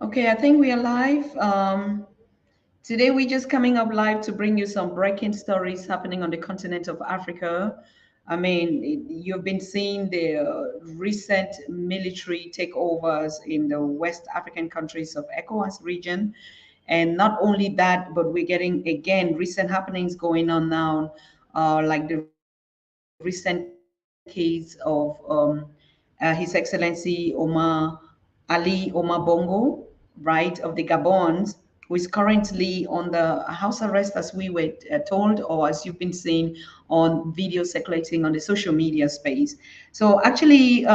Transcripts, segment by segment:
Okay, I think we are live. Today we're just coming up live to bring you some breaking stories happening on the continent of Africa. I mean, you've been seeing the recent military takeovers in the West African countries of Ecowas region. And not only that, but we're getting, again, recent happenings going on now, like the recent case of His Excellency Ali Omar Bongo, right, of the Gabons, who is currently on the house arrest, as we were told, or as you've been seeing on video circulating on the social media space. So actually,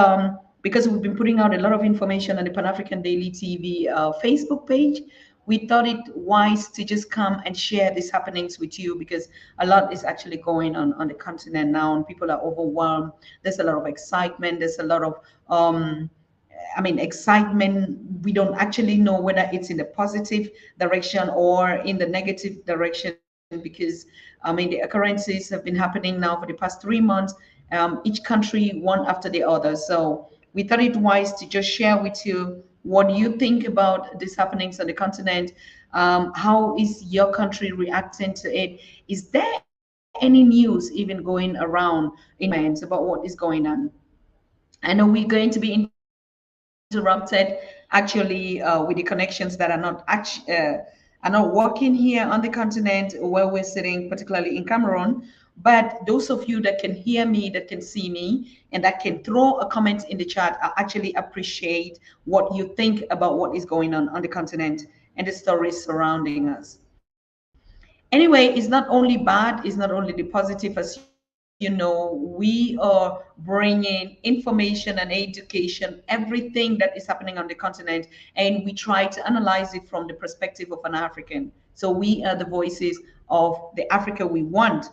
because we've been putting out a lot of information on the Pan-African Daily TV Facebook page, we thought it wise to just come and share these happenings with you because a lot is actually going on the continent now and people are overwhelmed. There's a lot of excitement. There's a lot of excitement. We don't actually know whether it's in the positive direction or in the negative direction because, the occurrences have been happening now for the past 3 months, each country one after the other. So we thought it wise to just share with you what you think about these happenings on the continent. How is your country reacting to it? Is there any news even going around in comments about what is going on? I know we're going to be interrupted actually with the connections that are not working here on the continent where we're sitting, particularly in Cameroon. But those of you that can hear me, that can see me, and that can throw a comment in the chat, I actually appreciate what you think about what is going on the continent and the stories surrounding us. Anyway, it's not only bad, it's not only the positive. As you know, we are bringing information and education, everything that is happening on the continent, and we try to analyze it from the perspective of an African. So we are the voices of the Africa we want.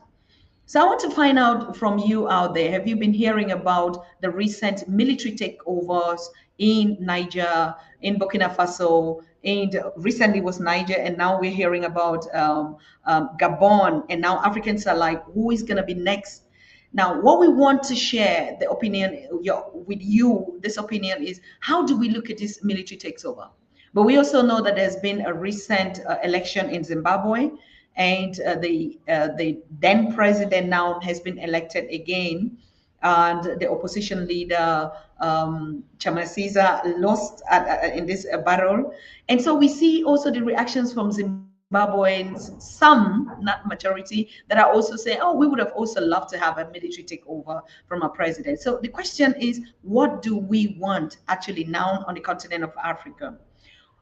So I want to find out from you out there, have you been hearing about the recent military takeovers in Niger, in Burkina Faso, and recently was Niger, and now we're hearing about Gabon, and now Africans are like, who is going to be next? Now, what we want to share the opinion with you, this opinion is, how do we look at this military takeover? But we also know that there's been a recent election in Zimbabwe, and the then president now has been elected again, and the opposition leader Chamasiza lost in this battle. And so we see also the reactions from Zimbabweans, some, not majority, that are also saying, oh, we would have also loved to have a military takeover from our president. So the question is, what do we want actually now on the continent of Africa?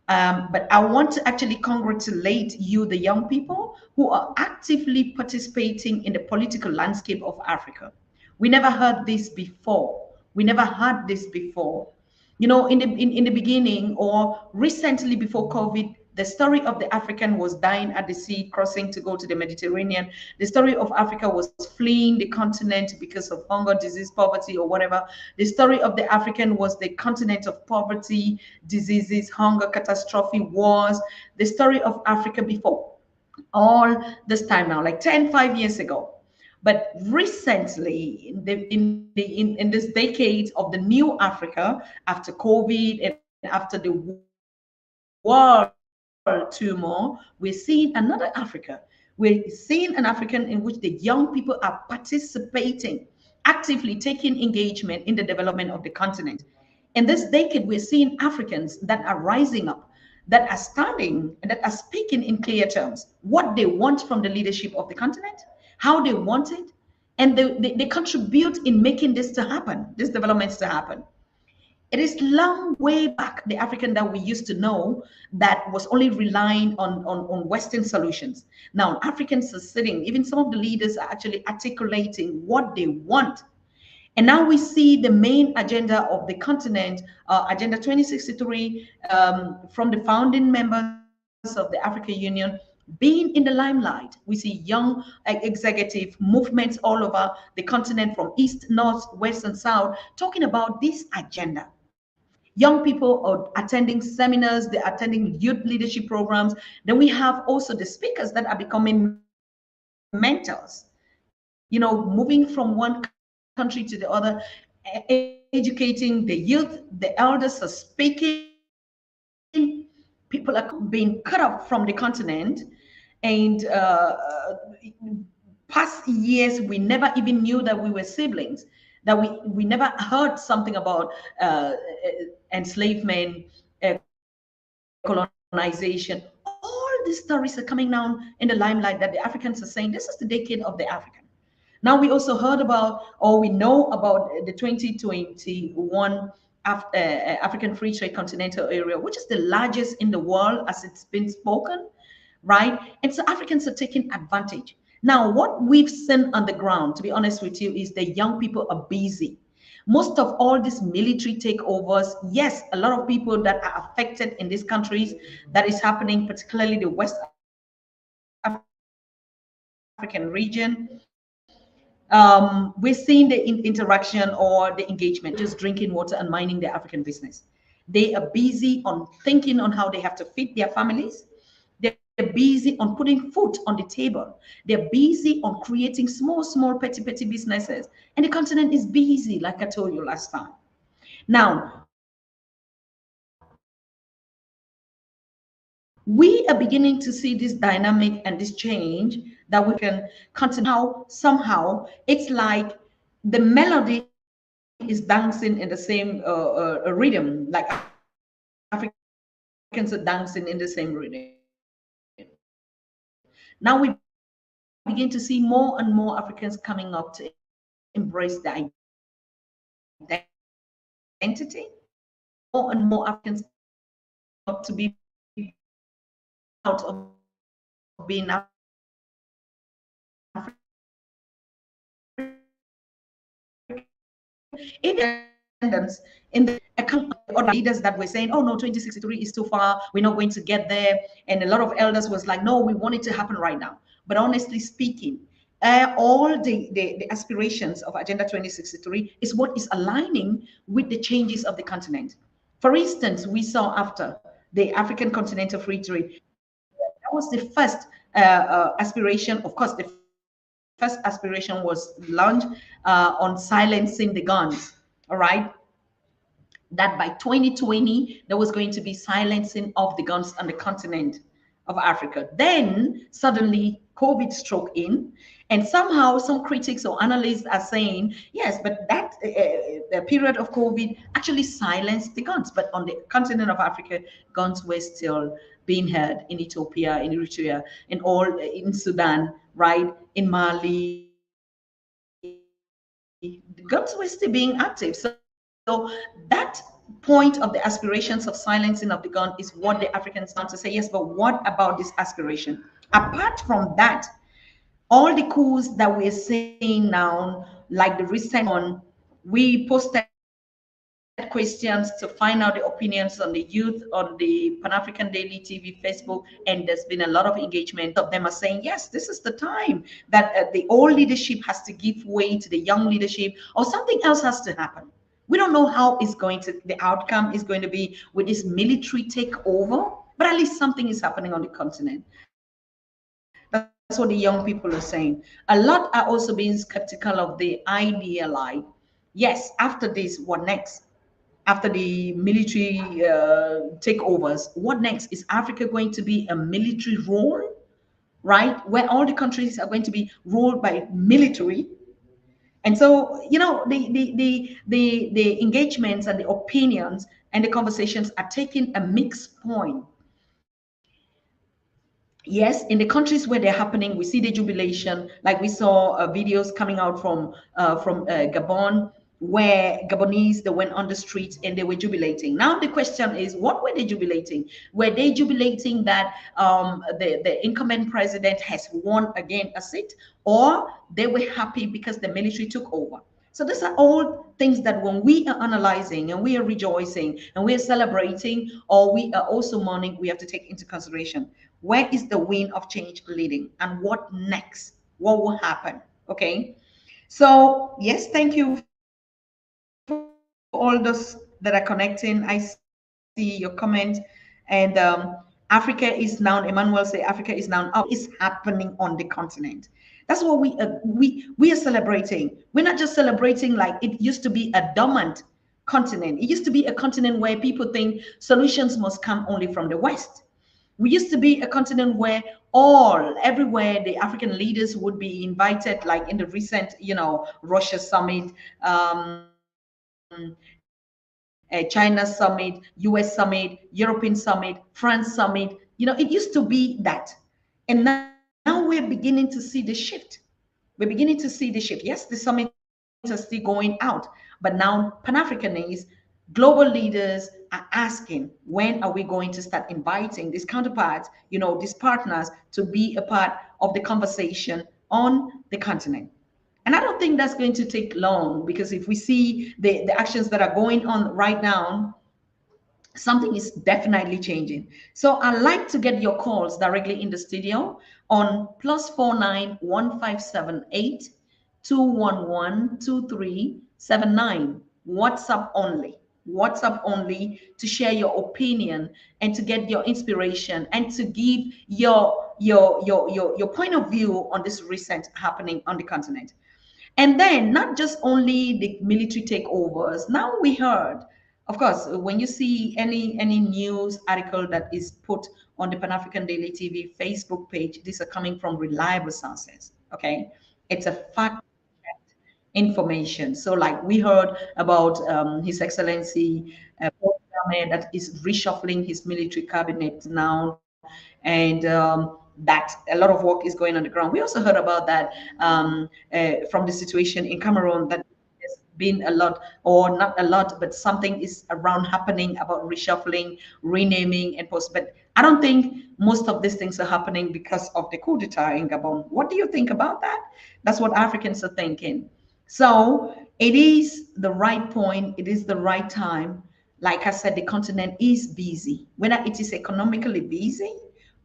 But I want to actually congratulate you, the young people who are actively participating in the political landscape of Africa. We never heard this before. We never had this before. You know, in the beginning or recently before COVID, the story of the African was dying at the sea, crossing to go to the Mediterranean. The story of Africa was fleeing the continent because of hunger, disease, poverty, or whatever. The story of the African was the continent of poverty, diseases, hunger, catastrophe, wars. The story of Africa before all this time now, like 10, 5 years ago. But recently, in this decade of the new Africa, after COVID and after the world turmoil, we're seeing another Africa. We're seeing an African in which the young people are participating, actively taking engagement in the development of the continent. In this decade, we're seeing Africans that are rising up, that are standing, and that are speaking in clear terms what they want from the leadership of the continent, how they want it, and they contribute in making this to happen, these developments to happen. It is long way back, the African that we used to know, that was only relying on Western solutions. Now, Africans are sitting, even some of the leaders are actually articulating what they want. And now we see the main agenda of the continent, Agenda 2063, from the founding members of the African Union being in the limelight. We see young executive movements all over the continent from east, north, west, and south talking about this agenda. Young people are attending seminars, they're attending youth leadership programs. Then we have also the speakers that are becoming mentors, moving from one country to the other, educating the youth. The elders are speaking, people are being cut off from the continent, and past years we never even knew that we were siblings, that we never heard something about enslavement, colonization. All these stories are coming now in the limelight, that the Africans are saying this is the decade of the African. Now we also heard about, or we know about, the 2021 African Free Trade Continental Area, which is the largest in the world as it's been spoken, right? And so Africans are taking advantage. Now, what we've seen on the ground, to be honest with you, is the young people are busy. Most of all these military takeovers, yes, a lot of people that are affected in these countries, that is happening, particularly the West African region. We're seeing the interaction or the engagement, just drinking water and minding their African business. They are busy on thinking on how they have to feed their families. They're busy on putting food on the table. They're busy on creating small, petty businesses. And the continent is busy, like I told you last time. Now, we are beginning to see this dynamic and this change, that we can continue. Somehow, it's like the melody is dancing in the same rhythm, like Africans are dancing in the same rhythm. Now we begin to see more and more Africans coming up to embrace the identity. More and more Africans up to be out of being African. In the account of leaders that were saying, oh no, 2063 is too far, we're not going to get there. And a lot of elders was like, no, we want it to happen right now. But honestly speaking, all the aspirations of Agenda 2063 is what is aligning with the changes of the continent. For instance, we saw after the African Continental Free Trade, that was the first aspiration. Of course, the first aspiration was launched on silencing the guns, all right? That by 2020, there was going to be silencing of the guns on the continent of Africa. Then suddenly COVID struck in, and somehow some critics or analysts are saying, yes, but that the period of COVID actually silenced the guns. But on the continent of Africa, guns were still being heard in Ethiopia, in Eritrea, in Sudan, right? In Mali, the guns were still being active. So that point of the aspirations of silencing of the gun is what the Africans want to say, yes, but what about this aspiration? Apart from that, all the coups that we're seeing now, like the recent one, we posted questions to find out the opinions on the youth on the Pan-African DailyTV Facebook, and there's been a lot of engagement. Of them are saying, yes, this is the time that the old leadership has to give way to the young leadership, or something else has to happen. We don't know how it's going to, the outcome is going to be with this military takeover, but at least something is happening on the continent. That's what the young people are saying. A lot are also being skeptical of the idea, like, yes, after this, what next? After the military takeovers, what next? Is Africa going to be a military rule, right? Where all the countries are going to be ruled by military? And so, you know, the engagements and the opinions and the conversations are taking a mixed point. Yes, in the countries where they're happening, we see the jubilation. Like we saw videos coming out from Gabon, where Gabonese, they went on the streets and they were jubilating. Now the question is, what were they jubilating? Were they jubilating that the incumbent president has won again a seat, or they were happy because the military took over? So these are all things that when we are analyzing and we are rejoicing and we are celebrating, or we are also mourning, we have to take into consideration, where is the wind of change leading and what next? What will happen? Okay. So yes, thank you for all those that are connecting. I see your comment. And Africa is now, Emmanuel say Africa is now up. It's happening on the continent. That's what we are celebrating. We're not just celebrating like it used to be a dormant continent. It used to be a continent where people think solutions must come only from the West. We used to be a continent where everywhere the African leaders would be invited, like in the recent, Russia summit, China summit, US summit, European summit, France summit. It used to be that. And now we're beginning to see the shift. We're beginning to see the shift. Yes, the summits are still going out, but now Pan-Africanists, global leaders are asking, when are we going to start inviting these counterparts, these partners, to be a part of the conversation on the continent? And I don't think that's going to take long, because if we see the actions that are going on right now, something is definitely changing. So I like to get your calls directly in the studio on +49 1578 211 2379. WhatsApp only. WhatsApp only, to share your opinion and to get your inspiration and to give your point of view on this recent happening on the continent. And then not just only the military takeovers. Now we heard, of course, when you see any news article that is put on the Pan African Daily TV Facebook page, these are coming from reliable sources. Okay, it's a fact information. So, like we heard about His Excellency Paul Kagame, that is reshuffling his military cabinet now, and that a lot of work is going on the ground. We also heard about that from the situation in Cameroon, that there's been a lot, or not a lot, but something is around happening about reshuffling, renaming, and post. But I don't think most of these things are happening because of the coup d'etat in Gabon. What do you think about that? That's what Africans are thinking. So it is the right point, it is the right time. Like I said, the continent is busy, whether it is economically busy,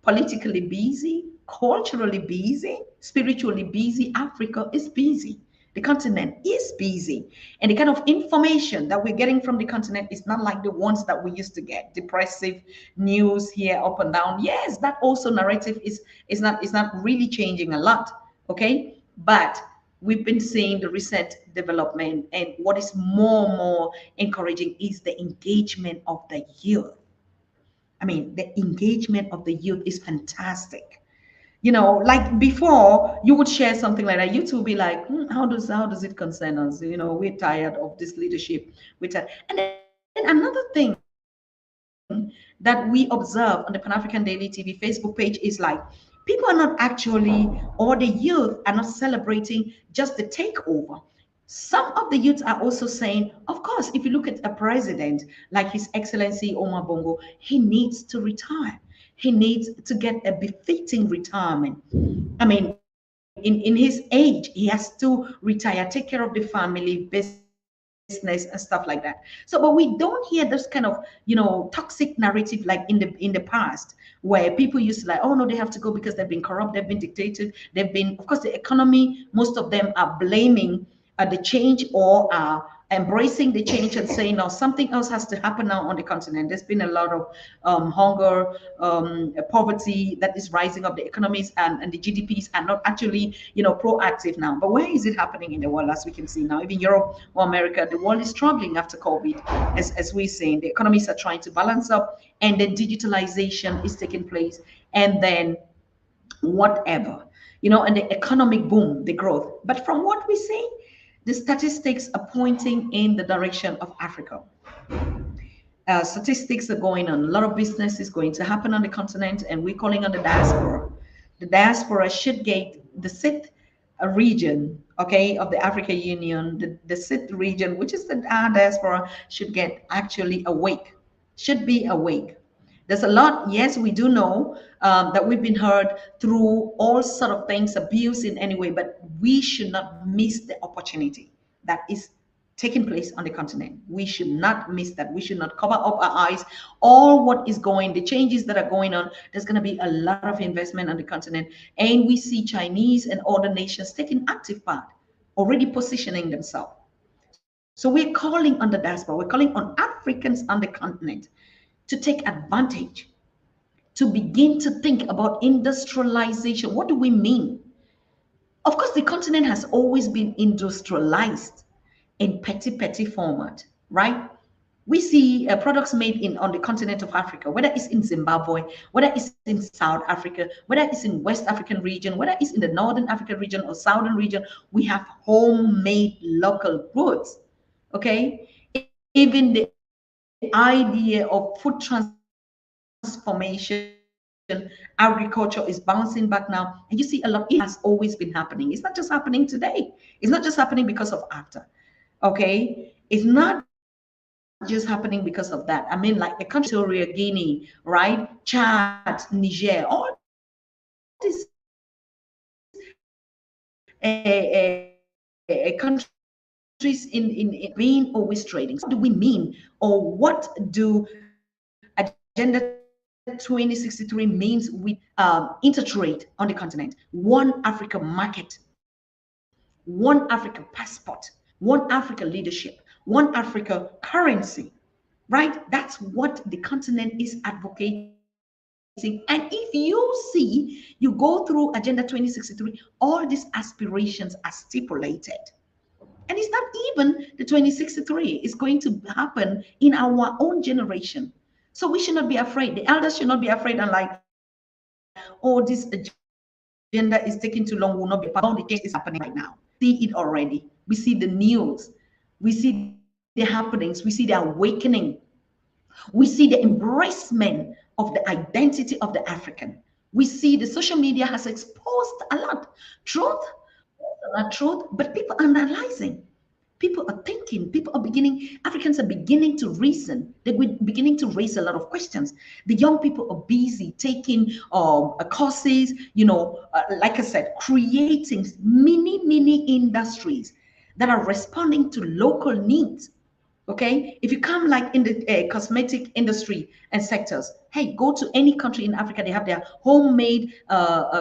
politically busy, culturally busy, spiritually busy. Africa is busy. The continent is busy. And the kind of information that we're getting from the continent is not like the ones that we used to get. Depressive news here, up and down. Yes, that also narrative is not really changing a lot. Okay. But we've been seeing the recent development, and what is more encouraging is the engagement of the youth. I mean, the engagement of the youth is fantastic. Like before, you would share something like that, you two be like, how does it concern us? We're tired of this leadership. We're tired. And then another thing that we observe on the Pan-African Daily TV Facebook page is like, people are not actually, or the youth are not celebrating just the takeover. Some of the youths are also saying, of course, if you look at a president like His Excellency Omar Bongo, he needs to retire. He needs to get a befitting retirement. I mean, in his age, he has to retire, take care of the family, business, and stuff like that. So, but we don't hear this kind of, toxic narrative like in the past, where people used to like, oh no, they have to go because they've been corrupt, they've been dictated, they've been, of course, the economy. Most of them are blaming the change, or are embracing the change and saying, no, something else has to happen now on the continent. There's been a lot of hunger, poverty that is rising up. The economies and the GDPs are not actually, proactive now. But where is it happening in the world? As we can see now, even Europe or America, the world is struggling after COVID, as we're saying. The economies are trying to balance up, and then digitalization is taking place, and then whatever, and the economic boom, the growth. But from what we see, the statistics are pointing in the direction of Africa. Statistics are going on. A lot of business is going to happen on the continent, and we're calling on the diaspora. The diaspora should get the sixth region, okay, of the Africa Union, the sixth region, which is the diaspora, should get actually awake, should be awake. There's a lot, yes, we do know that we've been heard through all sort of things, abuse in any way, but we should not miss the opportunity that is taking place on the continent. We should not miss that. We should not cover up our eyes. All what is going, the changes that are going on, there's going to be a lot of investment on the continent. And we see Chinese and other nations taking active part, already positioning themselves. So we're calling on the diaspora, we're calling on Africans on the continent to take advantage, to begin to think about industrialization. What do we mean? Of course, the continent has always been industrialized in petty format, right? We see products made on the continent of Africa, whether it's in Zimbabwe, whether it's in South Africa, whether it's in West African region, whether it's in the Northern African region or Southern region. We have homemade local goods. Okay, even the idea of food transformation, agriculture is bouncing back now, and you see a lot. It has always been happening. It's not just happening today. It's not just happening because of ACTA. Okay, it's not just happening because of that. I mean, like the country, Guinea, right? Chad, Niger, all these countries in being always trading. So what do we mean, or what do Agenda 2063 means with intertrade on the continent? One Africa market, one Africa passport, one Africa leadership, one Africa currency, right? That's what the continent is advocating. And if you see, you go through Agenda 2063, all these aspirations are stipulated. And it's not even the 2063. It's going to happen in our own generation. So we should not be afraid. The elders should not be afraid and like, oh, this agenda is taking too long, will not be part of the change is happening right now. See it already. We see the news. We see the happenings. We see the awakening. We see the embracement of the identity of the African. We see the social media has exposed a lot. Truth, not truth, but people are analyzing. People are thinking. People are beginning. Africans are beginning to reason. They're beginning to raise a lot of questions. The young people are busy taking courses. You know, like I said, creating mini industries that are responding to local needs. Okay, if you come like in the cosmetic industry and sectors, hey, go to any country in Africa, they have their homemade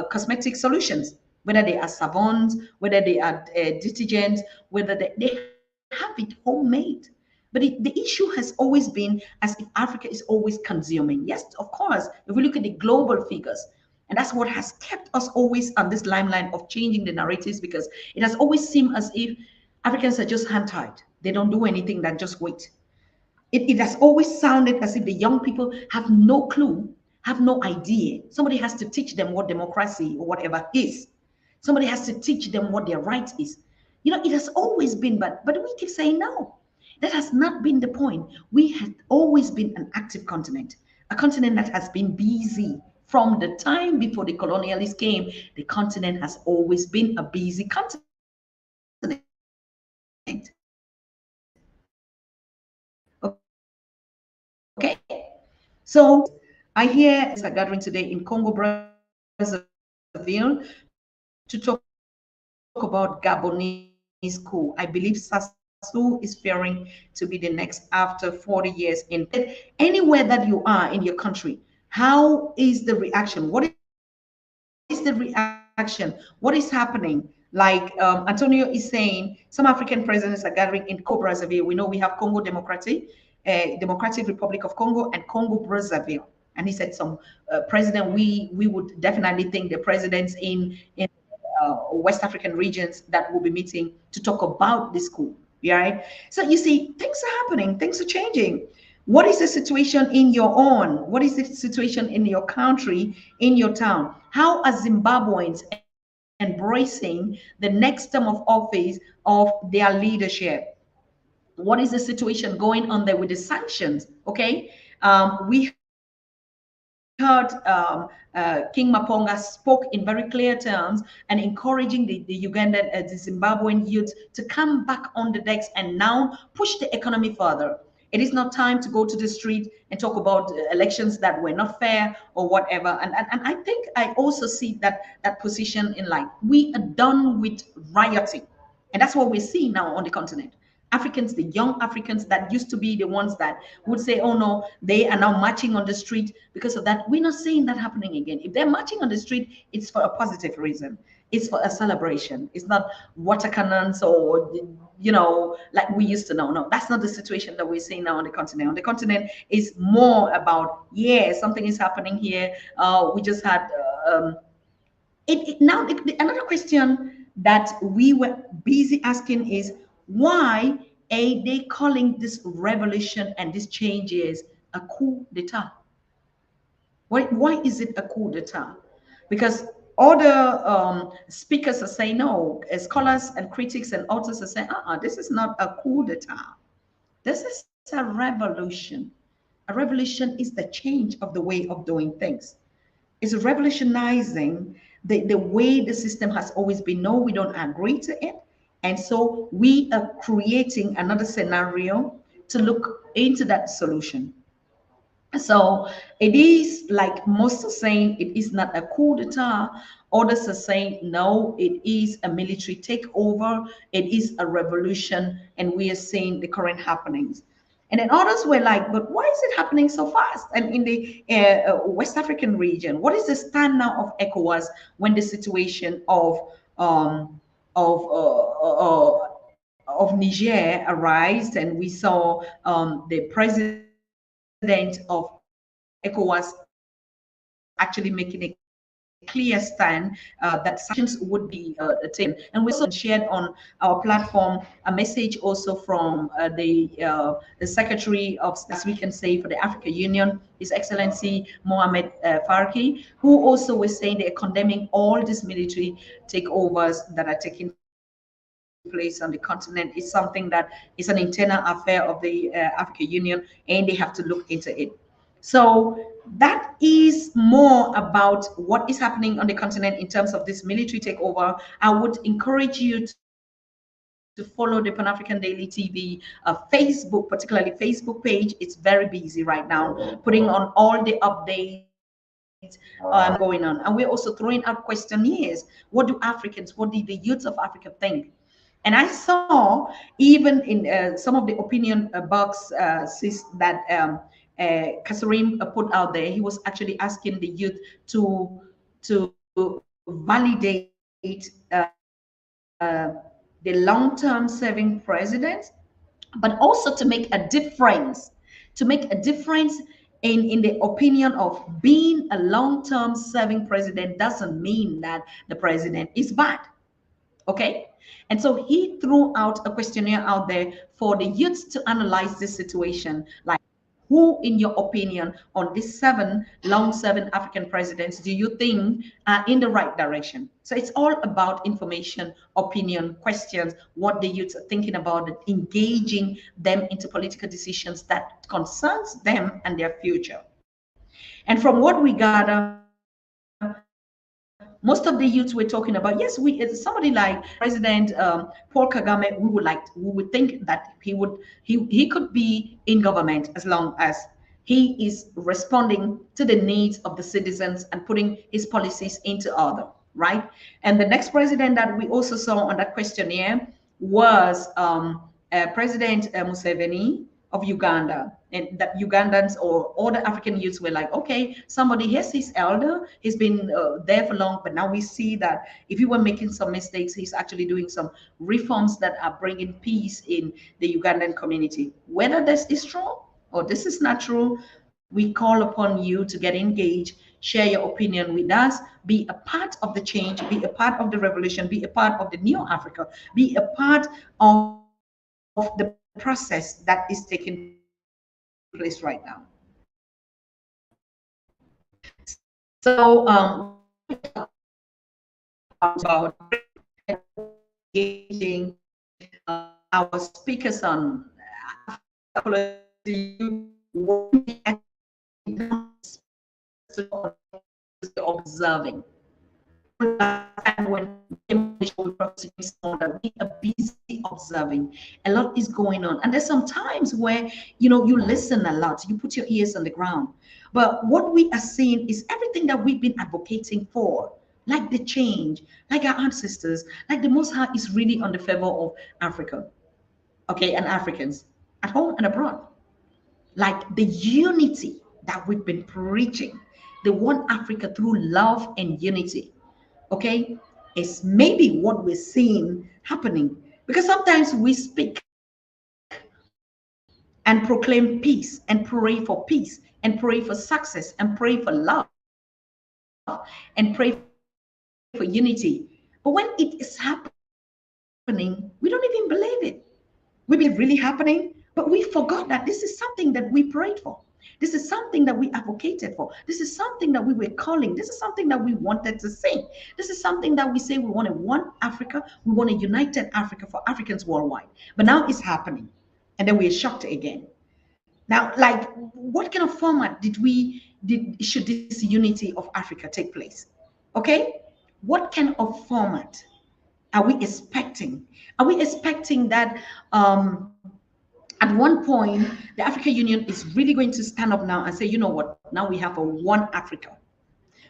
cosmetic solutions, whether they are savons, whether they are detergents, whether they have it homemade. But the issue has always been as if Africa is always consuming. Yes, of course, if we look at the global figures, and that's what has kept us always on this limelight of changing the narratives, because it has always seemed as if Africans are just hand-tied. They don't do anything than just wait. It has always sounded as if the young people have no clue, have no idea. Somebody has to teach them what democracy or whatever is. Somebody has to teach them what their right is. You know, it has always been, but we keep saying no. That has not been the point. We have always been an active continent, a continent that has been busy. From the time before the colonialists came, the continent has always been a busy continent. Okay, so I hear it's a gathering today in Congo Brazzaville to talk about Gabonese coup. I believe Sassou is fearing to be the next after 40 years. In anywhere that you are in your country, how is the reaction? What is the reaction? What is happening? Like Antonio is saying, some African presidents are gathering in Congo Brazzaville. We know we have Congo Democratic Republic of Congo and Congo Brazzaville. And he said some president, we would definitely think the presidents in West African regions that will be meeting to talk about this coup. Right? So you see, things are happening, things are changing. What is the situation in your own? What is the situation in your country, in your town? How are Zimbabweans embracing the next term of office of their leadership? What is the situation going on there with the sanctions? Okay, we heard King Maponga spoke in very clear terms and encouraging the Ugandan, the Zimbabwean youth to come back on the decks and now push the economy further. It is not time to go to the street and talk about elections that were not fair or whatever. And I think I also see that position in life. We are done with rioting. And that's what we're seeing now on the continent. Africans, the young Africans that used to be the ones that would say, oh no, they are now marching on the street because of that. We're not seeing that happening again. If they're marching on the street, it's for a positive reason. It's for a celebration. It's not water cannons or, you know, like we used to know. No, that's not the situation that we're seeing now on the continent. On the continent, it's more about, yeah, something is happening here. We just had, another question that we were busy asking is, why they calling this revolution and this change is a coup d'etat. Why is it a coup d'etat? Because other speakers are saying no, scholars and critics and authors are saying, this is not a coup d'etat. This is a revolution. A revolution is the change of the way of doing things. It's revolutionizing the way the system has always been. No, we don't agree to it. And so we are creating another scenario to look into that solution. So it is like most are saying it is not a coup d'etat. Others are saying no, it is a military takeover. It is a revolution, and we are seeing the current happenings. And then others were like, but why is it happening so fast? And in the West African region, what is the stand now of Ecowas when the situation um, of Niger arise, and we saw the president of Ecowas actually making a clear stand that sanctions would be taken. And we also shared on our platform a message also from the Secretary of, as we can say, for the African Union, His Excellency Mohamed Farki, who also was saying they're condemning all these military takeovers that are taking place on the continent. It's something that is an internal affair of the African Union, and they have to look into it. So that is more about what is happening on the continent in terms of this military takeover. I would encourage you to follow the Pan-African Daily TV Facebook, particularly Facebook page. It's very busy right now, putting on all the updates going on. And we're also throwing out questionnaires. What do Africans, what do the youth of Africa think? And I saw even in some of the opinion box that Kasarim put out there. He was actually asking the youth to validate the long-term serving president, but also to make a difference in the opinion of being a long-term serving president doesn't mean that the president is bad. Okay. And so he threw out a questionnaire out there for the youth to analyze this situation. Like, who, in your opinion, on these 7 long-serving African presidents, do you think are in the right direction? So it's all about information, opinion, questions, what the youth are thinking about, engaging them into political decisions that concerns them and their future. And from what we gather, most of the youths we're talking about, yes, somebody like President Paul Kagame, we would think that he could be in government as long as he is responding to the needs of the citizens and putting his policies into order, right? And the next president that we also saw on that questionnaire was President Museveni of Uganda. And that Ugandans or all the African youths were like, okay, somebody, yes, he's elder, he's been there for long, but now we see that if he were making some mistakes, he's actually doing some reforms that are bringing peace in the Ugandan community. Whether this is true or this is not true, we call upon you to get engaged, share your opinion with us, be a part of the change, be a part of the revolution, be a part of the new Africa, be a part of the process that is taking place right now. So about engaging our speakers on observing. And when we are busy observing, a lot is going on, and there's some times where you listen a lot, you put your ears on the ground, but what we are seeing is everything that we've been advocating for, like the change, like our ancestors, like the Most High is really on the favor of Africa, okay, and Africans at home and abroad. Like the unity that we've been preaching, the one Africa through love and unity, okay, is maybe what we're seeing happening. Because sometimes we speak and proclaim peace and pray for peace and pray for success and pray for love and pray for unity. But when it is happening, we don't even believe it. We believe really happening, but we forgot that this is something that we prayed for. This is something that we advocated for. This is something that we were calling. This is something that we wanted to see. This is something that we say we want a one Africa. We want a united Africa for Africans worldwide. But now it's happening. And then we're shocked again. Now, like, what kind of format should this unity of Africa take place? Okay? What kind of format are we expecting? Are we expecting that at one point the African Union is really going to stand up now and say, you know what, now we have a one Africa.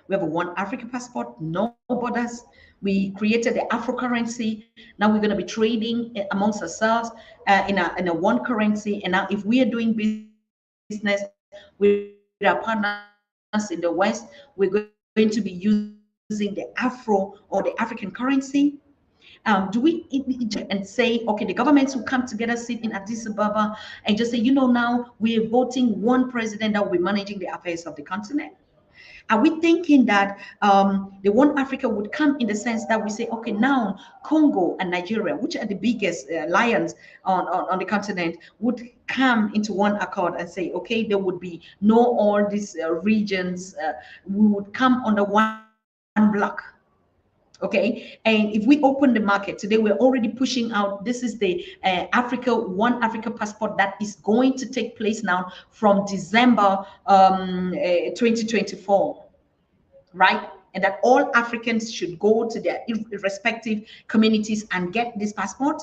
We have a one Africa passport, no borders. We created the Afro currency. Now we're going to be trading amongst ourselves in a one currency. And now if we are doing business with our partners in the West, we're going to be using the Afro or the African currency. Do we and say, okay, the governments will come together, sit in Addis Ababa, and just say, you know, now we're voting one president that will be managing the affairs of the continent? Are we thinking that the One Africa would come in the sense that we say, okay, now Congo and Nigeria, which are the biggest lions on the continent, would come into one accord and say, okay, there would be no all these regions. We would come under one block. Okay, and if we open the market today, we're already pushing out. This is the Africa One Africa passport that is going to take place now from December 2024, right? And that all Africans should go to their respective communities and get this passport.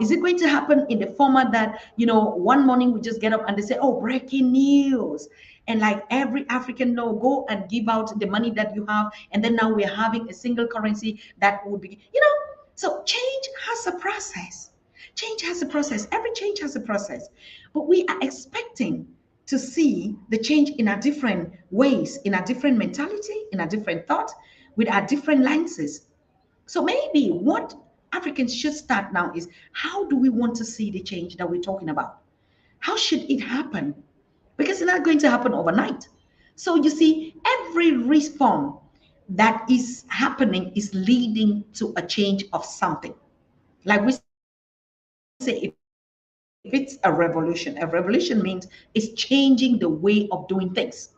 Is it going to happen in the format that, you know, one morning we just get up and they say, oh, breaking news, and like every African know, go and give out the money that you have, and then now we're having a single currency that would be, you know, so change has a process. Change has a process. Every change has a process. But we are expecting to see the change in a different ways, in a different mentality, in a different thought, with our different lenses. So maybe what Africans should start now is, how do we want to see the change that we're talking about? How should it happen? Because it's not going to happen overnight. So you see, every reform that is happening is leading to a change of something. Like we say, if it's a revolution means it's changing the way of doing things.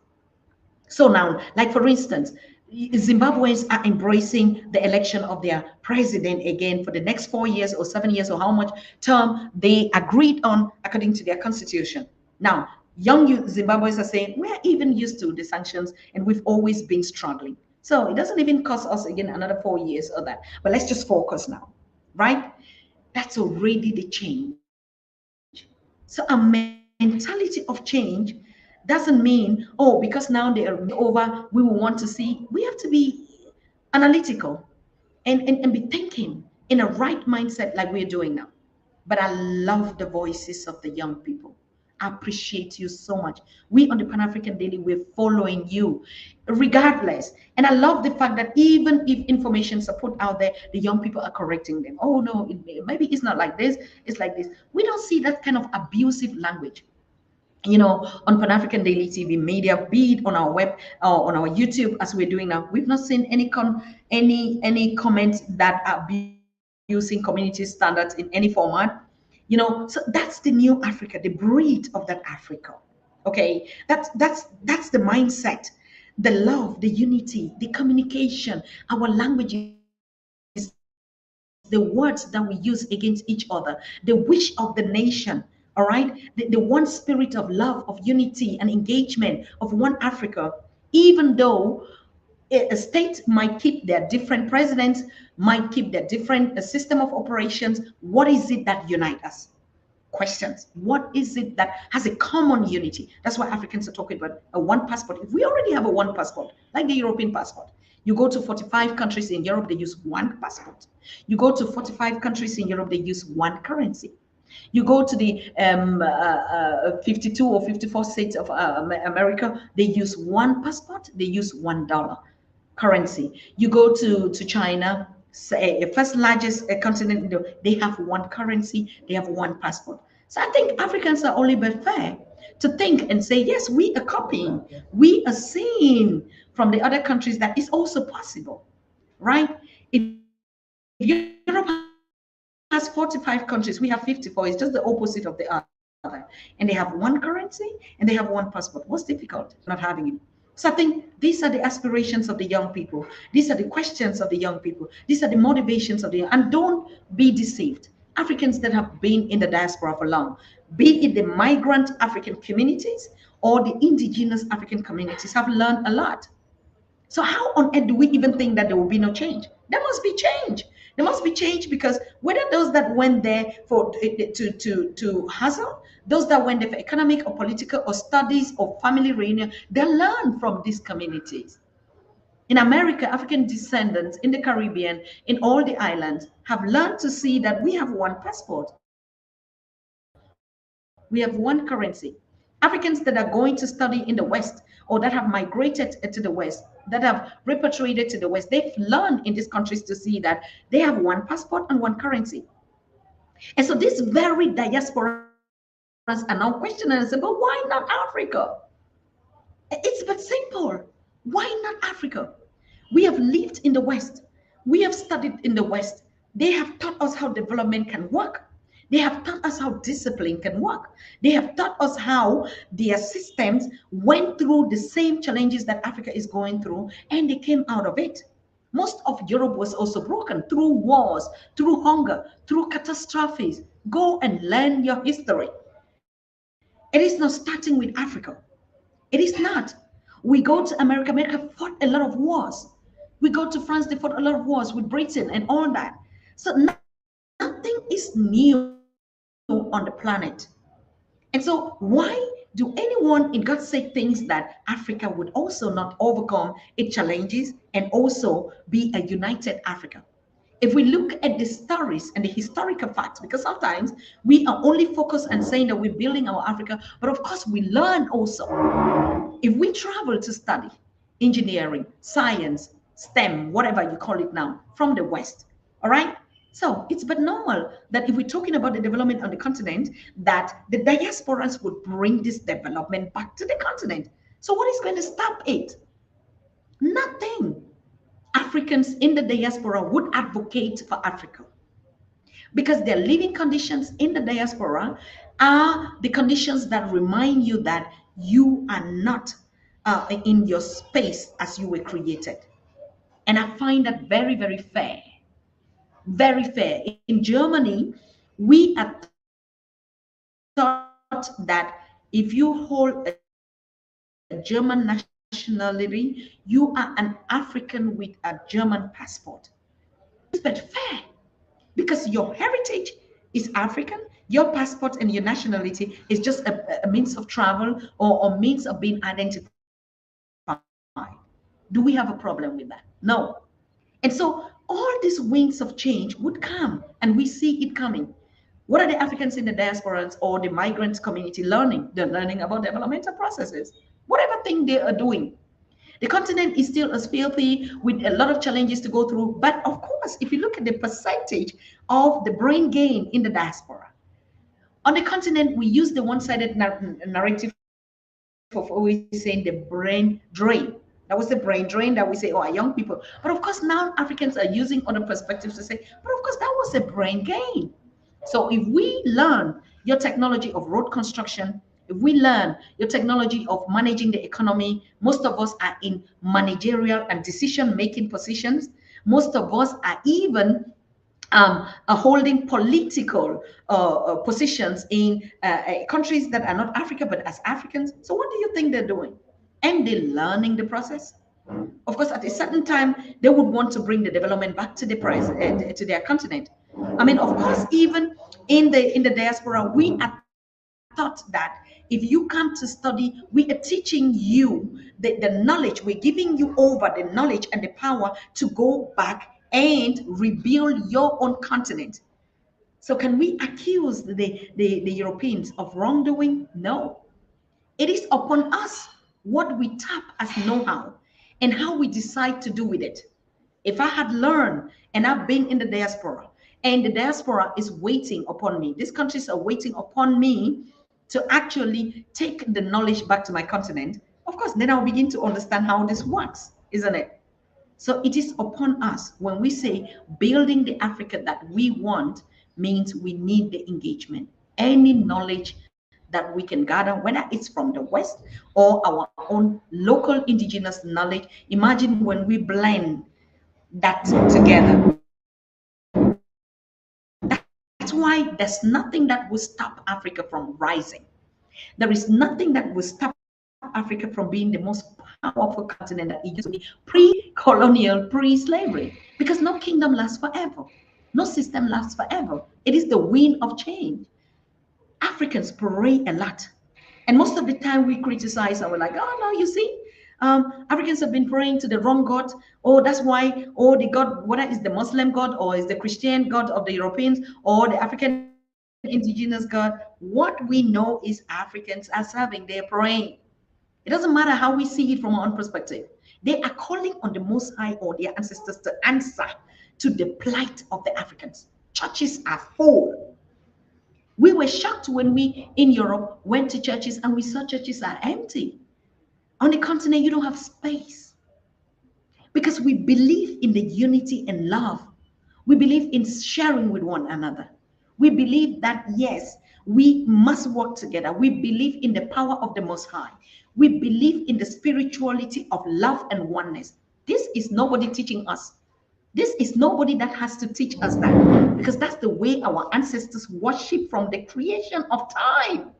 So now, like for instance, Zimbabweans are embracing the election of their president again for the next 4 years or 7 years or how much term they agreed on according to their constitution. Now, young Zimbabweans are saying, we're even used to the sanctions and we've always been struggling. So it doesn't even cost us again another 4 years or that. But let's just focus now, right? That's already the change. So a mentality of change doesn't mean, oh, because now they are over, we will want to see. We have to be analytical and be thinking in a right mindset like we're doing now. But I love the voices of the young people. I appreciate you so much. We on the Pan African Daily, we're following you regardless. And I love the fact that even if informations are put out there, the young people are correcting them. Oh, no, maybe it's not like this, it's like this. We don't see that kind of abusive language, you know, on Pan African Daily TV media, be it on our web or on our YouTube, as we're doing now. We've not seen any comments that are abusing community standards in any format. You know, so that's the new Africa, the breed of that Africa. Okay, that's the mindset, the love, the unity, the communication, our languages, the words that we use against each other, the wish of the nation. All right, the one spirit of love, of unity and engagement of one Africa, even though a state might keep their different presidents, might keep their different system of operations. What is it that unites us? Questions. What is it that has a common unity? That's why Africans are talking about a one passport. If we already have a one passport, like the European passport, you go to 45 countries in Europe, they use one passport. You go to 45 countries in Europe, they use one currency. You go to the 52 or 54 states of America, they use one passport, they use $1 currency. You go to China, say, first largest continent, they have one currency, they have one passport. So I think Africans are only but fair to think and say, yes, we are copying, we are seeing from the other countries that it's also possible, right? If Europe has one passport, has 45 countries. We have 54. It's just the opposite of the other. And they have one currency and they have one passport. What's difficult? Not having it. So I think these are the aspirations of the young people. These are the questions of the young people. These are the motivations of the young. And don't be deceived. Africans that have been in the diaspora for long, be it the migrant African communities or the indigenous African communities, have learned a lot. So how on earth do we even think that there will be no change? There must be change. There must be change, because whether those that went there for to hustle, those that went there for economic or political or studies or family reunion, they learn from these communities. In America, African descendants in the Caribbean, in all the islands, have learned to see that we have one passport. We have one currency. Africans that are going to study in the West or that have migrated to the West, that have repatriated to the West, they've learned in these countries to see that they have one passport and one currency. And so these very diasporas are now questioning and say, but why not Africa? It's but simple. Why not Africa? We have lived in the West. We have studied in the West. They have taught us how development can work. They have taught us how discipline can work. They have taught us how their systems went through the same challenges that Africa is going through, and they came out of it. Most of Europe was also broken through wars, through hunger, through catastrophes. Go and learn your history. It is not starting with Africa. It is not. We go to America. America fought a lot of wars. We go to France. They fought a lot of wars with Britain and all that. So nothing is new on the planet. And so why do anyone in God's sake thinks that Africa would also not overcome its challenges and also be a united Africa? If we look at the stories and the historical facts, because sometimes we are only focused on saying that we're building our Africa, but of course we learn also. If we travel to study engineering, science, STEM, whatever you call it now, from the West, all right? So it's but normal that if we're talking about the development on the continent, that the diasporans would bring this development back to the continent. So what is going to stop it? Nothing. Africans in the diaspora would advocate for Africa, because their living conditions in the diaspora are the conditions that remind you that you are not in your space as you were created. And I find that very, very fair. Very fair. In Germany, we are taught that if you hold a German nationality, you are an African with a German passport. It's but fair, because your heritage is African, your passport and your nationality is just a means of travel or means of being identified. Do we have a problem with that? No. And so all these winds of change would come, and we see it coming. What are the Africans in the diasporans or the migrant community learning? They're learning about developmental processes, whatever thing they are doing. The continent is still as filthy with a lot of challenges to go through. But of course, if you look at the percentage of the brain gain in the diaspora, on the continent, we use the one-sided narrative of always saying the brain drain. That was the brain drain that we say, oh, our young people. But of course, now Africans are using other perspectives to say, but of course, that was a brain gain. So if we learn your technology of road construction, if we learn your technology of managing the economy, most of us are in managerial and decision-making positions. Most of us are even holding political positions in countries that are not Africa, but as Africans. So what do you think they're doing? And they're learning the process. Of course, at a certain time, they would want to bring the development back to the price to their continent. I mean, of course, even in the diaspora, we are taught that if you come to study, we are teaching you the knowledge. We're giving you over the knowledge and the power to go back and rebuild your own continent. So can we accuse the Europeans of wrongdoing? No. It is upon us what we tap as know-how and how we decide to do with it. If I had learned and I've been in the diaspora and the diaspora is waiting upon me, these countries are waiting upon me to actually take the knowledge back to my continent, of course, then I'll begin to understand how this works, isn't it? So it is upon us when we say building the Africa that we want, means we need the engagement. Any knowledge that we can gather, whether it's from the West or our own local indigenous knowledge. Imagine when we blend that together. That's why there's nothing that will stop Africa from rising. There is nothing that will stop Africa from being the most powerful continent that it used to be pre-colonial, pre-slavery. Because no kingdom lasts forever. No system lasts forever. It is the wind of change. Africans pray a lot. And most of the time we criticize and we're like, oh no, you see, Africans have been praying to the wrong God. Oh, that's why, oh, the God, whether it's the Muslim God or is the Christian God of the Europeans or the African indigenous God, what we know is Africans are serving, they're praying. It doesn't matter how we see it from our own perspective. They are calling on the Most High or their ancestors to answer to the plight of the Africans. Churches are full. We were shocked when we in Europe went to churches and we saw churches are empty. On the continent, you don't have space because we believe in the unity and love. We believe in sharing with one another. We believe that, yes, we must work together. We believe in the power of the Most High. We believe in the spirituality of love and oneness. This is nobody teaching us. This is nobody that has to teach us that, because that's the way our ancestors worship from the creation of time.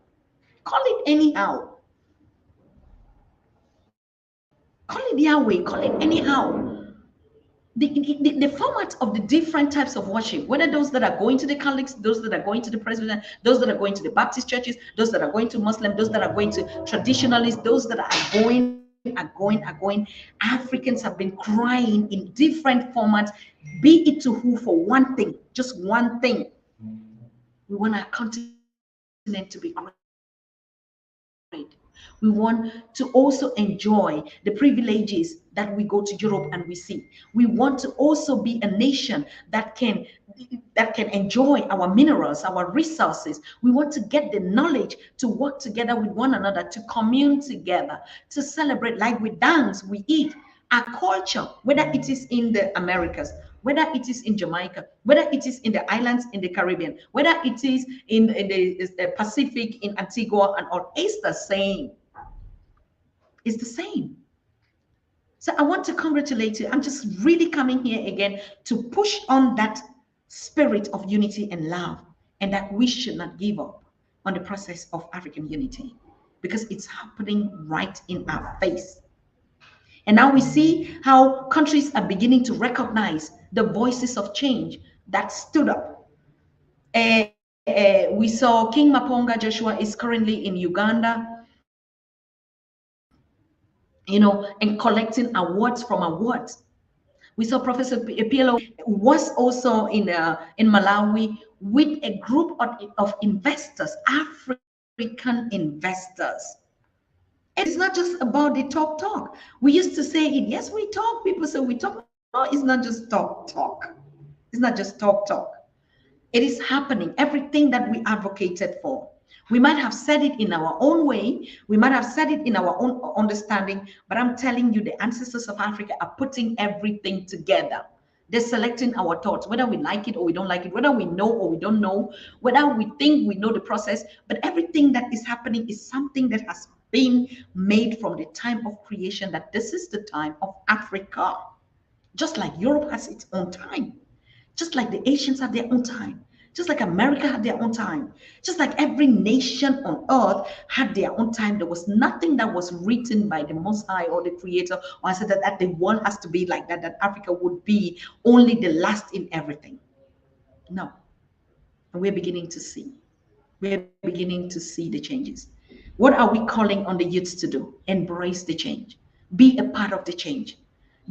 Call it anyhow. Call it Yahweh, call it anyhow. The format of the different types of worship, whether those that are going to the Catholics, those that are going to the Presbyterian, those that are going to the Baptist churches, those that are going to Muslim, those that are going to traditionalists, those that are going. Africans have been crying in different formats, be it to who for one thing, just one thing. We want our continent to be great. We want to also enjoy the privileges that we go to Europe and we see. We want to also be a nation that can enjoy our minerals, our resources. We want to get the knowledge to work together with one another, to commune together, to celebrate, like we dance, we eat. Our culture, whether it is in the Americas, whether it is in Jamaica, whether it is in the islands in the Caribbean, whether it is in the Pacific, in Antigua and all, it's the same. It's the same. So I want to congratulate you. I'm just really coming here again to push on that spirit of unity and love, and that we should not give up on the process of African unity, because it's happening right in our face. And now we see how countries are beginning to recognize the voices of change that stood up. We saw King Maponga Joshua is currently in Uganda, and collecting awards from awards. We saw Professor PLO was also in Malawi with a group of investors, African investors. It's not just about the talk. We used to say it, yes, we talk. People say we talk. No, it's not just talk. It's not just talk. It is happening. Everything that we advocated for. We might have said it in our own way. We might have said it in our own understanding, but I'm telling you, the ancestors of Africa are putting everything together. They're selecting our thoughts, whether we like it or we don't like it, whether we know or we don't know, whether we think we know the process, but everything that is happening is something that has been made from the time of creation, that this is the time of Africa. Just like Europe has its own time, just like the Asians have their own time, just like America had their own time, just like every nation on earth had their own time. There was nothing that was written by the Most High or the Creator, or I said that the world has to be like that, that Africa would be only the last in everything. No. And we're beginning to see. We're beginning to see the changes. What are we calling on the youths to do? Embrace the change. Be a part of the change.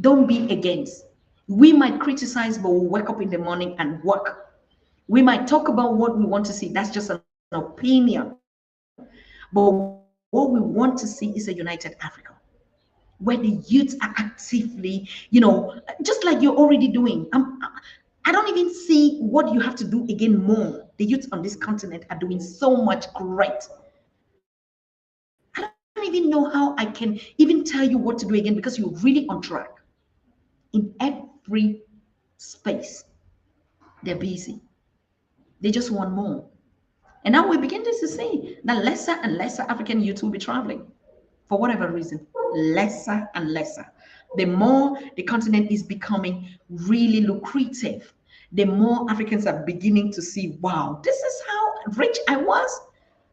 Don't be against. We might criticize, but we'll wake up in the morning and work. We might talk about what we want to see. That's just an opinion. But what we want to see is a united Africa, where the youths are actively, just like you're already doing. I don't even see what you have to do again more. The youths on this continent are doing so much great. I don't even know how I can even tell you what to do again, because you're really on track. In every space, they're busy. They just want more. And now we begin to see that lesser and lesser African youth will be traveling for whatever reason, lesser and lesser. The more the continent is becoming really lucrative, the more Africans are beginning to see, wow, this is how rich I was.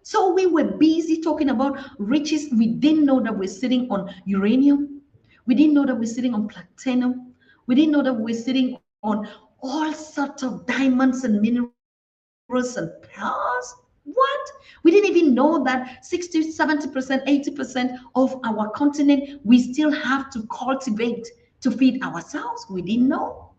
So we were busy talking about riches. We didn't know that we're sitting on uranium. We didn't know that we're sitting on platinum. We didn't know that we're sitting on all sorts of diamonds and minerals and pearls. What? We didn't even know that 60, 70%, 80% of our continent, we still have to cultivate to feed ourselves. We didn't know.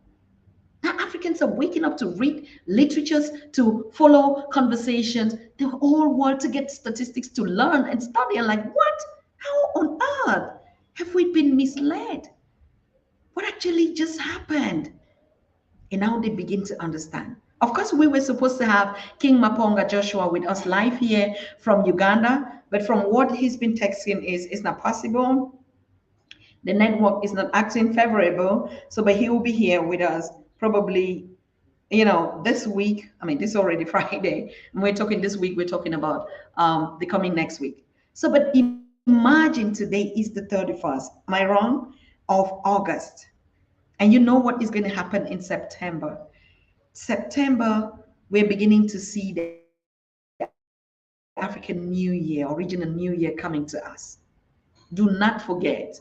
Now Africans are waking up to read literatures, to follow conversations, the whole world to get statistics, to learn and study. And like, what? How on earth have we been misled? What actually just happened? And now they begin to understand. Of course, we were supposed to have King Maponga Joshua with us live here from Uganda, but from what he's been texting is it's not possible. The network is not acting favorable. So, but he will be here with us probably, this week. I mean, this is already Friday, and we're talking this week. We're talking about the coming next week. So, but imagine today is the 31st. Am I wrong? Of August. And you know what is going to happen in September? September, we're beginning to see the African New Year, original New Year coming to us. Do not forget,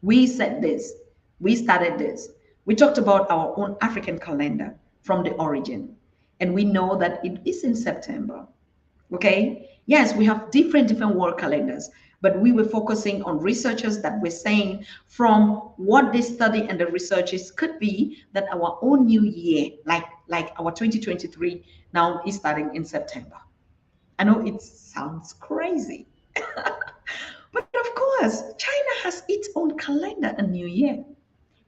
we said this, we started this. We talked about our own African calendar from the origin, and we know that it is in September. Okay, yes, we have different world calendars, but we were focusing on researchers that were saying from what they study and the researches could be that our own new year, like our 2023 now is starting in September. I know it sounds crazy. But of course, China has its own calendar and new year.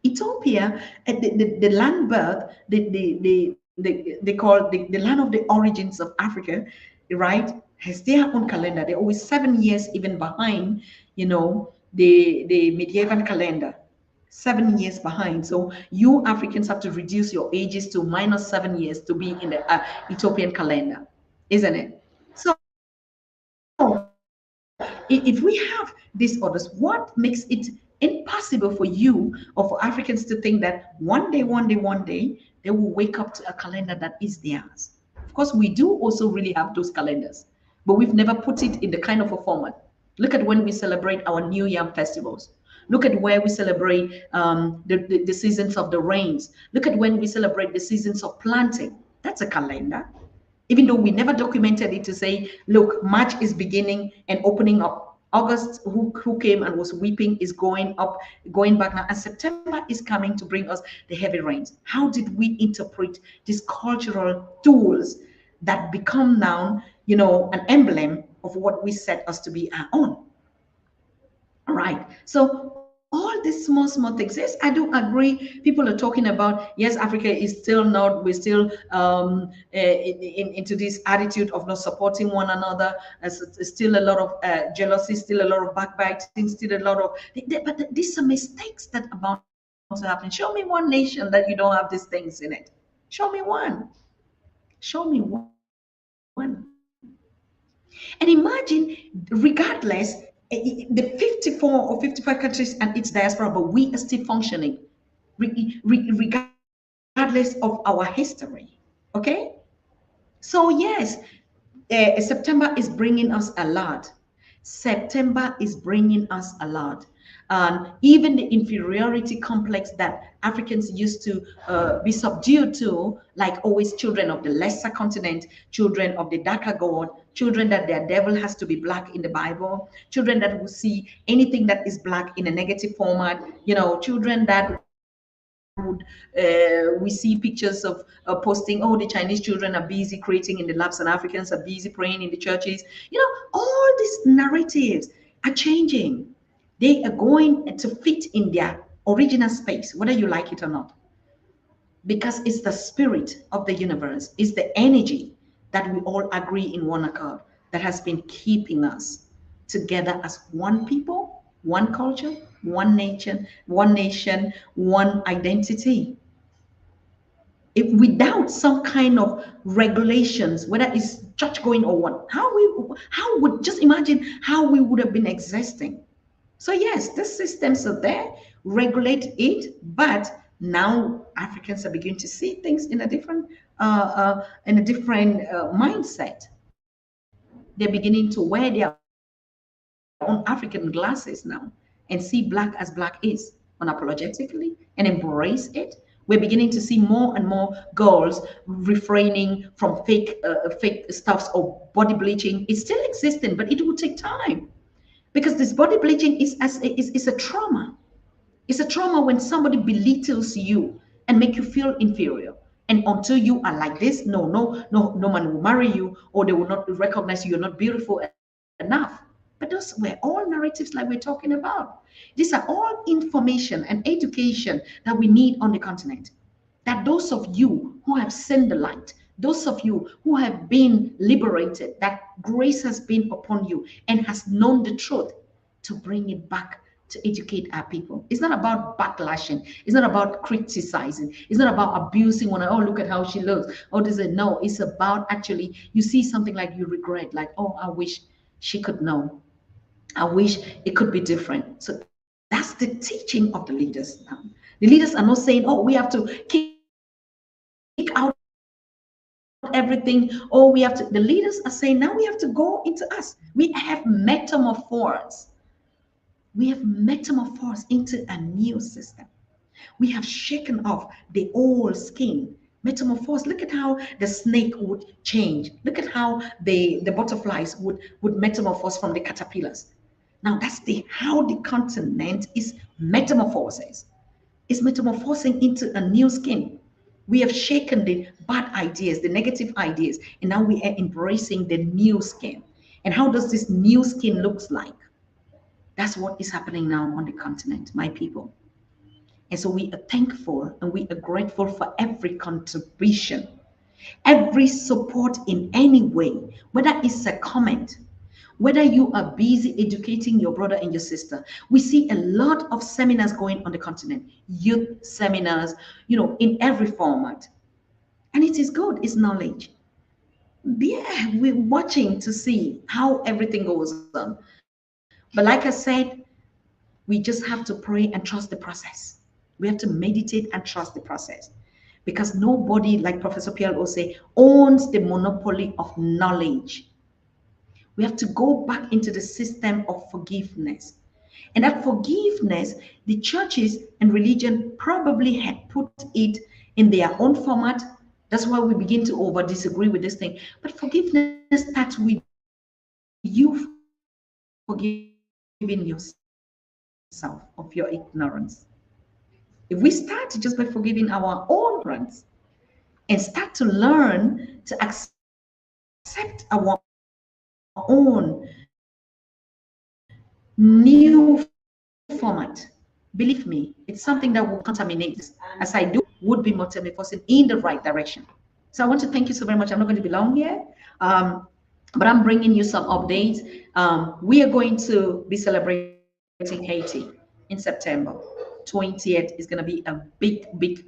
Ethiopia, the land birth, they call the land of the origins of Africa, right, has their own calendar. They're always 7 years even behind, the medieval calendar. 7 years behind. So you Africans have to reduce your ages to -7 years to be in the Ethiopian calendar, isn't it? So if we have these orders, what makes it impossible for you or for Africans to think that one day they will wake up to a calendar that is theirs? Of course, we do also really have those calendars, but we've never put it in the kind of a format. Look at when we celebrate our New Yam festivals. Look at where we celebrate the seasons of the rains. Look at when we celebrate the seasons of planting. That's a calendar. Even though we never documented it to say, look, March is beginning and opening up. August, who came and was weeping, is going up, going back now. And September is coming to bring us the heavy rains. How did we interpret these cultural tools that become now, an emblem of what we set us to be our own? All right. So all these small things. Yes, I do agree. People are talking about, yes, Africa is still not, we're still into this attitude of not supporting one another. There's still a lot of jealousy, still a lot of backbiting, still a lot of, but these are mistakes that are bound to happen. Show me one nation that you don't have these things in it. Show me one. Show me one. And imagine, regardless, the 54 or 55 countries and its diaspora, but we are still functioning, regardless of our history. Okay? So, yes, September is bringing us a lot. September is bringing us a lot. And even the inferiority complex that Africans used to be subdued to, like always children of the lesser continent, children of the darker God, children that their devil has to be black in the Bible, children that will see anything that is black in a negative format, children that would, we see pictures of posting, oh, the Chinese children are busy creating in the labs and Africans are busy praying in the churches. All these narratives are changing. They are going to fit in their original space, whether you like it or not, because it's the spirit of the universe, it's the energy that we all agree in one accord that has been keeping us together as one people, one culture, one nation, one identity. If without some kind of regulations, whether it's church going or what, how would, just imagine how we would have been existing. So yes, the systems are there, regulate it, but now Africans are beginning to see things in a different mindset. They're beginning to wear their own African glasses now and see black as black is unapologetically and embrace it. We're beginning to see more and more girls refraining from fake stuffs or body bleaching. It's still existing, but it will take time because this body bleaching is a trauma. It's a trauma when somebody belittles you and make you feel inferior. And until you are like this, no man will marry you, or they will not recognize you're not beautiful enough. But those were all narratives like we're talking about. These are all information and education that we need on the continent. That those of you who have seen the light, those of you who have been liberated, that grace has been upon you and has known the truth, to bring it back to educate our people. It's not about backlashing. It's not about criticizing. It's not about abusing one. Oh, look at how she looks. Oh, this is no. It's about actually you see something like you regret, like, oh, I wish she could know. I wish it could be different. So that's the teaching of the leaders now. The leaders are not saying, oh, we have to kick out everything. Oh, we have to. The leaders are saying now we have to go into us. We have metamorphosed. We have metamorphosed into a new system. We have shaken off the old skin. Metamorphose. Look at how the snake would change. Look at how the butterflies would metamorphose from the caterpillars. Now that's the how the continent is metamorphoses. It's metamorphosing into a new skin. We have shaken the bad ideas, the negative ideas, and now we are embracing the new skin. And how does this new skin looks like? That's what is happening now on the continent, my people. And so we are thankful and we are grateful for every contribution, every support in any way, whether it's a comment, whether you are busy educating your brother and your sister. We see a lot of seminars going on the continent, youth seminars, in every format. And it is good, it's knowledge. Yeah, we're watching to see how everything goes on. But like I said, we just have to pray and trust the process. We have to meditate and trust the process because nobody, like Professor PLO say, owns the monopoly of knowledge. We have to go back into the system of forgiveness. And that forgiveness, the churches and religion probably had put it in their own format. That's why we begin to over disagree with this thing. But forgiveness starts with you forgiving yourself of your ignorance. If we start just by forgiving our own ignorance and start to learn to accept our own new format, believe me, it's something that will contaminate as I do, would be metamorphosing in the right direction. So I want to thank you so very much. I'm not going to be long here, but I'm bringing you some updates. We are going to be celebrating Haiti in September. 20th is going to be a big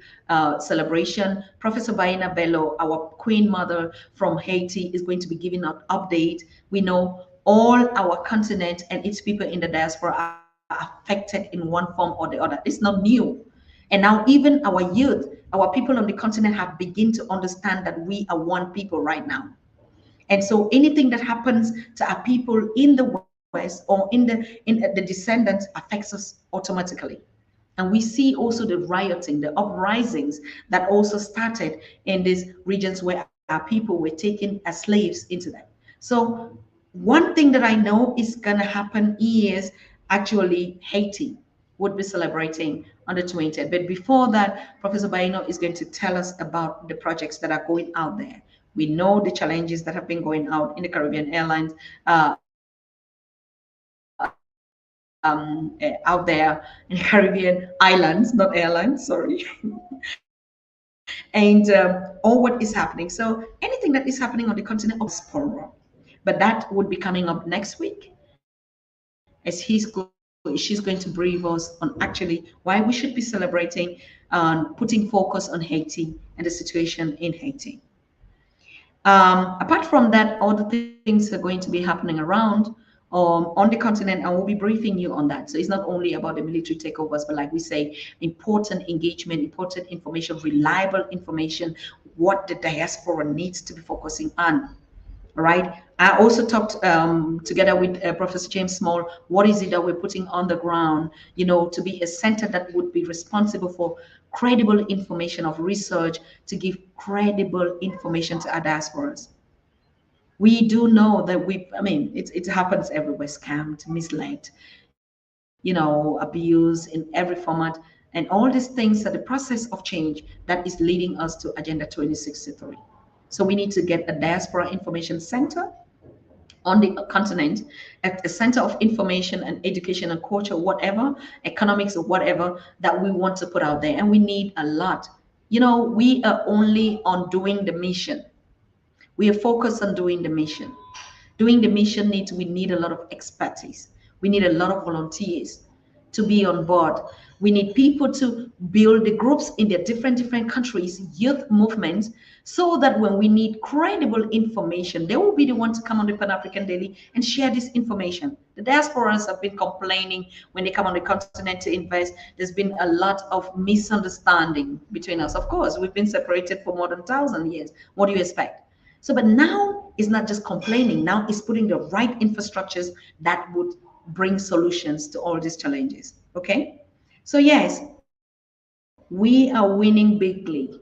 celebration. Professor Baina Bello, our Queen Mother from Haiti, is going to be giving an update. We know all our continent and its people in the diaspora are affected in one form or the other. It's not new. And now even our youth, our people on the continent have begun to understand that we are one people right now. And so anything that happens to our people in the West or in the descendants affects us automatically. And we see also the rioting, the uprisings that also started in these regions where our people were taken as slaves into them. So one thing that I know is going to happen is actually Haiti would be celebrating on the 20th. But before that, Professor Baino is going to tell us about the projects that are going out there. We know the challenges that have been going out in the Caribbean airlines, out there in the Caribbean islands, not airlines, sorry. And all what is happening. So anything that is happening on the continent of Diaspora, but that would be coming up next week as he's going she's going to brief us on actually why we should be celebrating and putting focus on Haiti and the situation in Haiti. Apart from that, all the things are going to be happening around on the continent, and we'll be briefing you on that. So it's not only about the military takeovers, but like we say, important engagement, important information, reliable information, what the diaspora needs to be focusing on. All right. I also talked together with Professor James Small, what is it that we're putting on the ground, to be a center that would be responsible for credible information of research, to give credible information to our diasporas. We do know that it happens everywhere, scammed, misled, abuse in every format. And all these things are the process of change that is leading us to Agenda 2063. So we need to get a diaspora information center on the continent, at a center of information and education and culture, whatever, economics or whatever that we want to put out there. And we need a lot. We are only on doing the mission. We are focused on doing the mission. Doing the mission we need a lot of expertise. We need a lot of volunteers to be on board. We need people to build the groups in their different countries, youth movements, so that when we need credible information, they will be the one to come on the Pan-African Daily and share this information. The diasporans have been complaining when they come on the continent to invest. There's been a lot of misunderstanding between us. Of course, we've been separated for more than 1,000 years. What do you expect? So, but now it's not just complaining. Now it's putting the right infrastructures that would bring solutions to all these challenges. Okay? So yes, we are winning bigly.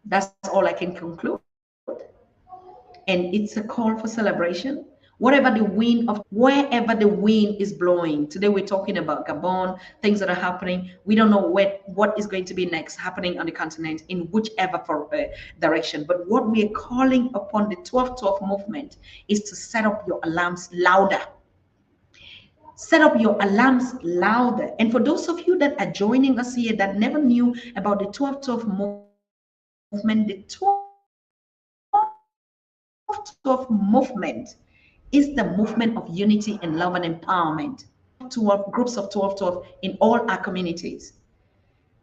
That's all I can conclude. And it's a call for celebration. Wherever the wind is blowing. Today we're talking about Gabon, things that are happening. We don't know what is going to be next happening on the continent in whichever direction. But what we are calling upon the 12-12 movement is to set up your alarms louder. Set up your alarms louder. And for those of you that are joining us here that never knew about the 12-12 movement, the 12-12 movement is the movement of unity and love and empowerment. 12 groups of 12-12 in all our communities.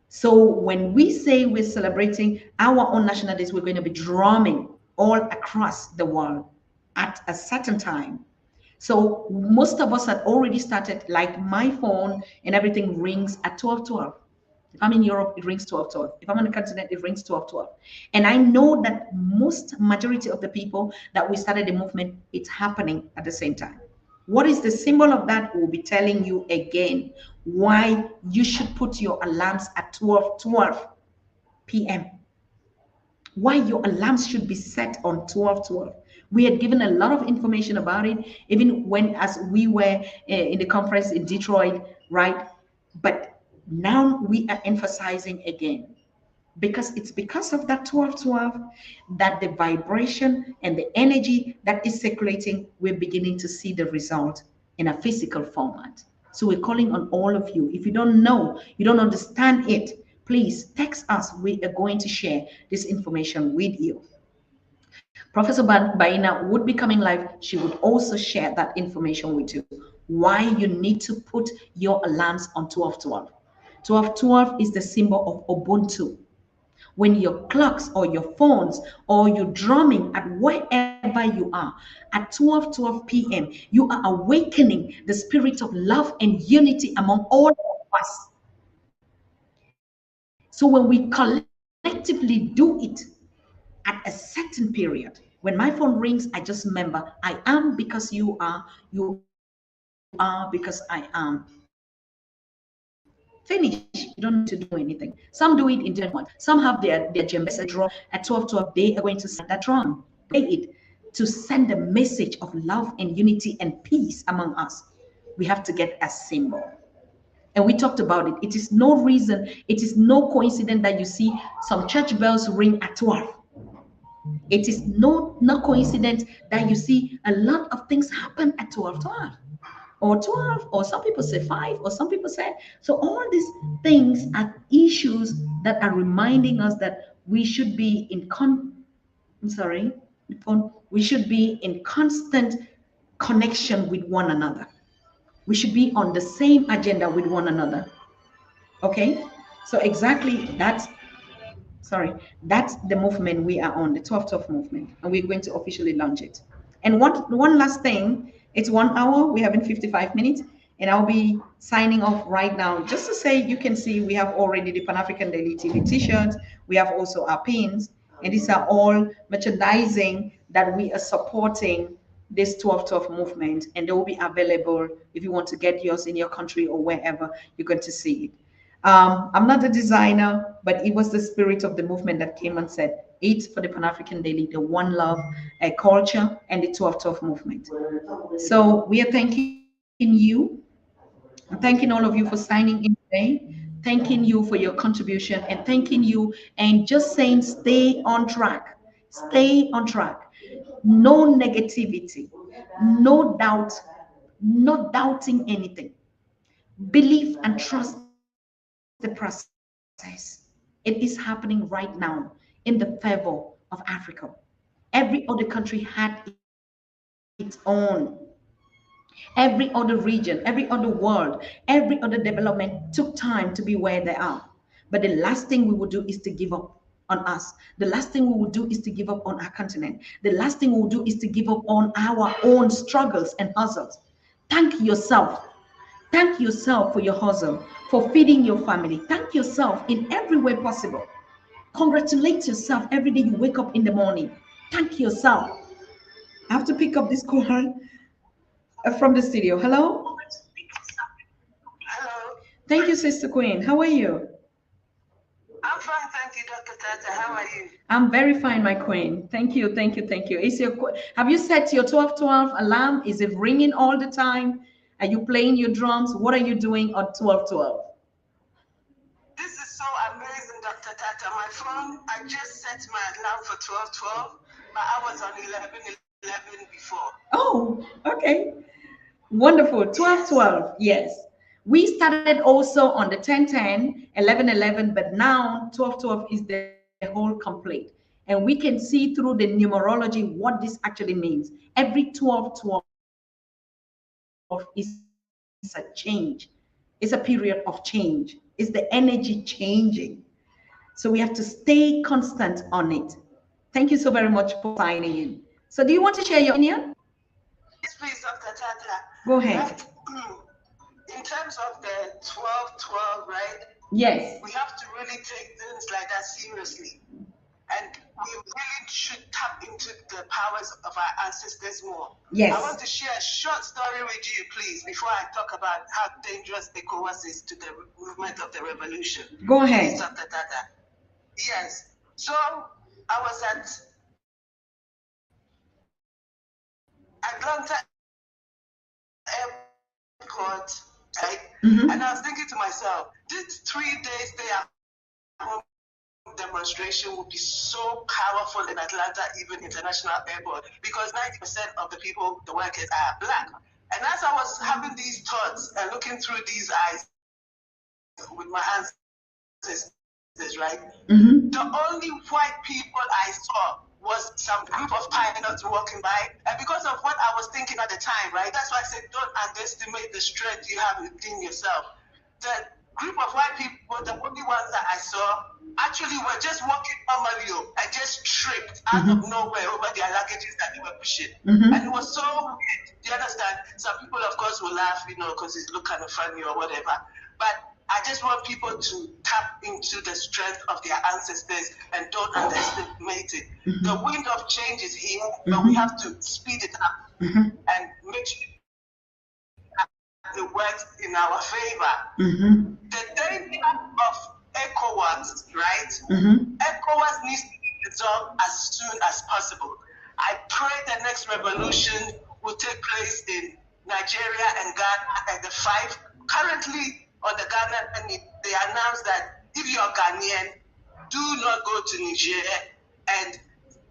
So when we say we're celebrating our own national days, we're going to be drumming all across the world at a certain time. So most of us had already started, like my phone and everything rings at 12:12. If I'm in Europe, it rings 12:12. If I'm on the continent, it rings 12:12. And I know that majority of the people that we started the movement, it's happening at the same time. What is the symbol of that? We'll be telling you again why you should put your alarms at 12:12 p.m. Why your alarms should be set on 12:12. We had given a lot of information about it, even as we were in the conference in Detroit, right? But now we are emphasizing again, because it's because of that 12:12 that the vibration and the energy that is circulating, we're beginning to see the result in a physical format. So we're calling on all of you. If you don't know, you don't understand it, please text us. We are going to share this information with you. Professor Baina would be coming live. She would also share that information with you. Why you need to put your alarms on 12:12. 12:12 is the symbol of Ubuntu. When your clocks or your phones or you're drumming at wherever you are at 12:12 p.m., you are awakening the spirit of love and unity among all of us. So when we collectively do it at a certain period, when my phone rings, I just remember, I am because you are because I am. Finish. You don't need to do anything. Some do it in different ones. Some have their djembes drum at 12:12. They are going to send that drum, play it to send a message of love and unity and peace among us. We have to get a symbol. And we talked about it. It is no reason, it is no coincidence that you see some church bells ring at 12. It is no coincidence that you see a lot of things happen at 12:12. Or 12, or some people say 5, or some people say. So all these things are issues that are reminding us that we should be in constant connection with one another. We should be on the same agenda with one another. Okay? So exactly that's the movement we are on, the 12-12 movement, and we're going to officially launch it. And one last thing, it's 1 hour, we're having 55 minutes, and I'll be signing off right now. Just to say, you can see we have already the Pan-African Daily TV t-shirts, we have also our pins, and these are all merchandising that we are supporting this 12-12 movement, and they will be available if you want to get yours in your country or wherever you're going to see it. I'm not a designer, but it was the spirit of the movement that came and said, it's for the Pan-African Daily, the One Love culture, and the 12-12 movement. So we are thanking you. I'm thanking all of you for signing in today, thanking you for your contribution, and thanking you, and just saying, stay on track. Stay on track. No negativity, no doubt, not doubting anything. Believe and trust the process. It is happening right now in the favor of Africa. Every other country had its own. Every other region, every other world, every other development took time to be where they are. But the last thing we will do is to give up on us. The last thing we will do is to give up on our continent. The last thing we will do is to give up on our own struggles and hustles. Thank yourself. Thank yourself for your hustle, for feeding your family. Thank yourself in every way possible. Congratulate yourself every day you wake up in the morning. Thank yourself. I have to pick up this call from the studio. Hello? Hello. Thank you, Sister Queen. How are you? I'm fine, thank you, Dr. Tatah. How are you? I'm very fine, my queen. Thank you, thank you, thank you. Have you set your 12-12 alarm? Is it ringing all the time? Are you playing your drums? What are you doing on 12-12? This is so amazing, Dr. Tatah. My phone, I just set my alarm for 12-12, but I was on 11-11 before. Oh, okay. Wonderful. 12-12, yes. We started also on the 10-10, 11-11, but now 12-12 is the whole complete. And we can see through the numerology what this actually means. Every 12-12 is a change. It's a period of change. It's the energy changing. So we have to stay constant on it. Thank you so very much for signing in. So do you want to share your opinion? Yes, please, Dr. Tatah. Go ahead. In terms of the 12-12, right? Yes. We have to really take things like that seriously. And we really should tap into the powers of our ancestors more. Yes. I want to share a short story with you, please, before I talk about how dangerous Ecowas is to the movement of the revolution. Go ahead. Please, Dr. Tatah. Yes. So I was at Atlanta Airport, right? Mm-hmm. And I was thinking to myself, this 3 days they are home demonstration would be so powerful in Atlanta, even International Airport, because 90% of the people, the workers, are black. And as I was having these thoughts and looking through these eyes with my ancestors, right? Mm-hmm. The only white people I saw was some group of pilots walking by. And because of what I was thinking at the time, right? That's why I said, don't underestimate the strength you have within yourself. The group of white people, the only ones that I saw, actually were just walking normally and just tripped out of nowhere over their luggages that they were pushing. Mm-hmm. And it was so weird. Do you understand? Some people, of course, will laugh, because it look kind of funny or whatever. But I just want people to tap into the strength of their ancestors and don't underestimate it. Mm-hmm. The wind of change is here, but we have to speed it up and make sure it works in our favor. Mm-hmm. The danger of Ecowas, right? Mm-hmm. Ecowas needs to be resolved as soon as possible. I pray the next revolution will take place in Nigeria and Ghana and the five. Currently, on the Ghana, they announced that if you're Ghanaian, do not go to Niger. And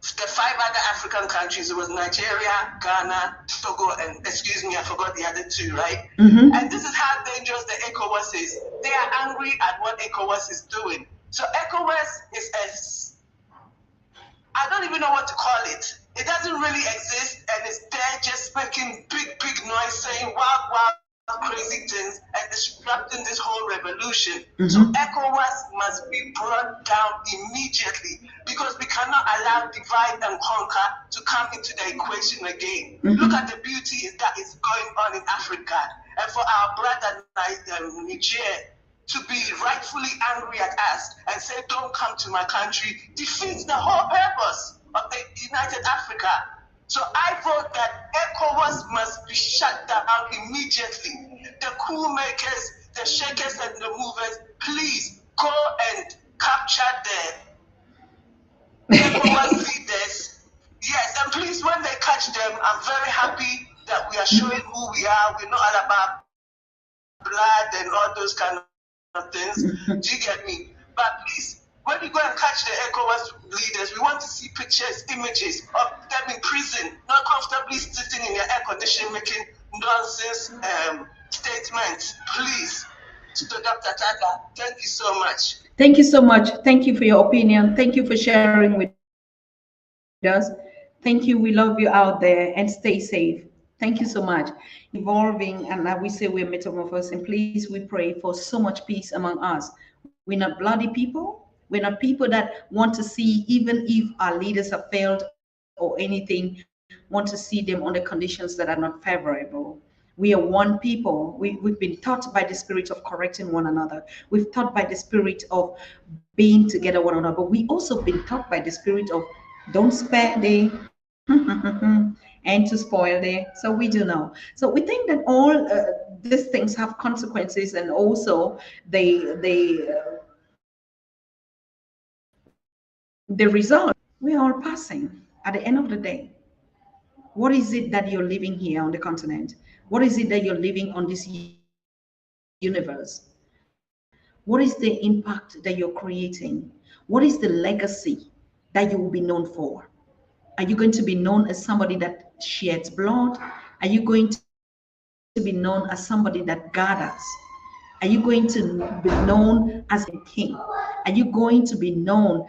the five other African countries, it was Nigeria, Ghana, Togo, and I forgot the other two, right? Mm-hmm. And this is how dangerous the Ecowas is. They are angry at what Ecowas is doing. So Ecowas is I don't even know what to call it. It doesn't really exist, and it's there just making big noise, saying wild, crazy things, and disrupting this whole revolution. So Ecowas must be brought down immediately, because we cannot allow divide and conquer to come into the equation again. Look at the beauty that is going on in Africa, and for our brother Niger to be rightfully angry at us and say, don't come to my country, defeats the whole purpose of the United Africa. So I vote that Ecowas must be shut down immediately. The coup makers, the shakers and the movers, please go and capture the Ecowas leaders. Yes, and please, when they catch them, I'm very happy that we are showing who we are. We're not all about blood and all those kind of things. Do you get me? But please, when you go and catch the Ecowas leaders, we want to see pictures, images of them in prison, not comfortably sitting in your air condition making nonsense statements. Please. To Dr. Tatah, thank you so much. Thank you so much. Thank you for your opinion. Thank you for sharing with us. Thank you. We love you out there, and stay safe. Thank you so much. Evolving, and we say we're metamorphosing. Please, we pray for so much peace among us. We're not bloody people. We're not people that want to see, even if our leaders have failed or anything, want to see them under conditions that are not favorable. We are one people. We've been taught by the spirit of correcting one another. We've taught by the spirit of being together one another. But we also been taught by the spirit of don't spare the and to spoil the. So we do know. So we think that all these things have consequences, and also the result, we are all passing at the end of the day. What is it that you're living here on the continent? What is it that you're living on this universe? What is the impact that you're creating? What is the legacy that you will be known for? Are you going to be known as somebody that sheds blood? Are you going to be known as somebody that gathers? Are you going to be known as a king? Are you going to be known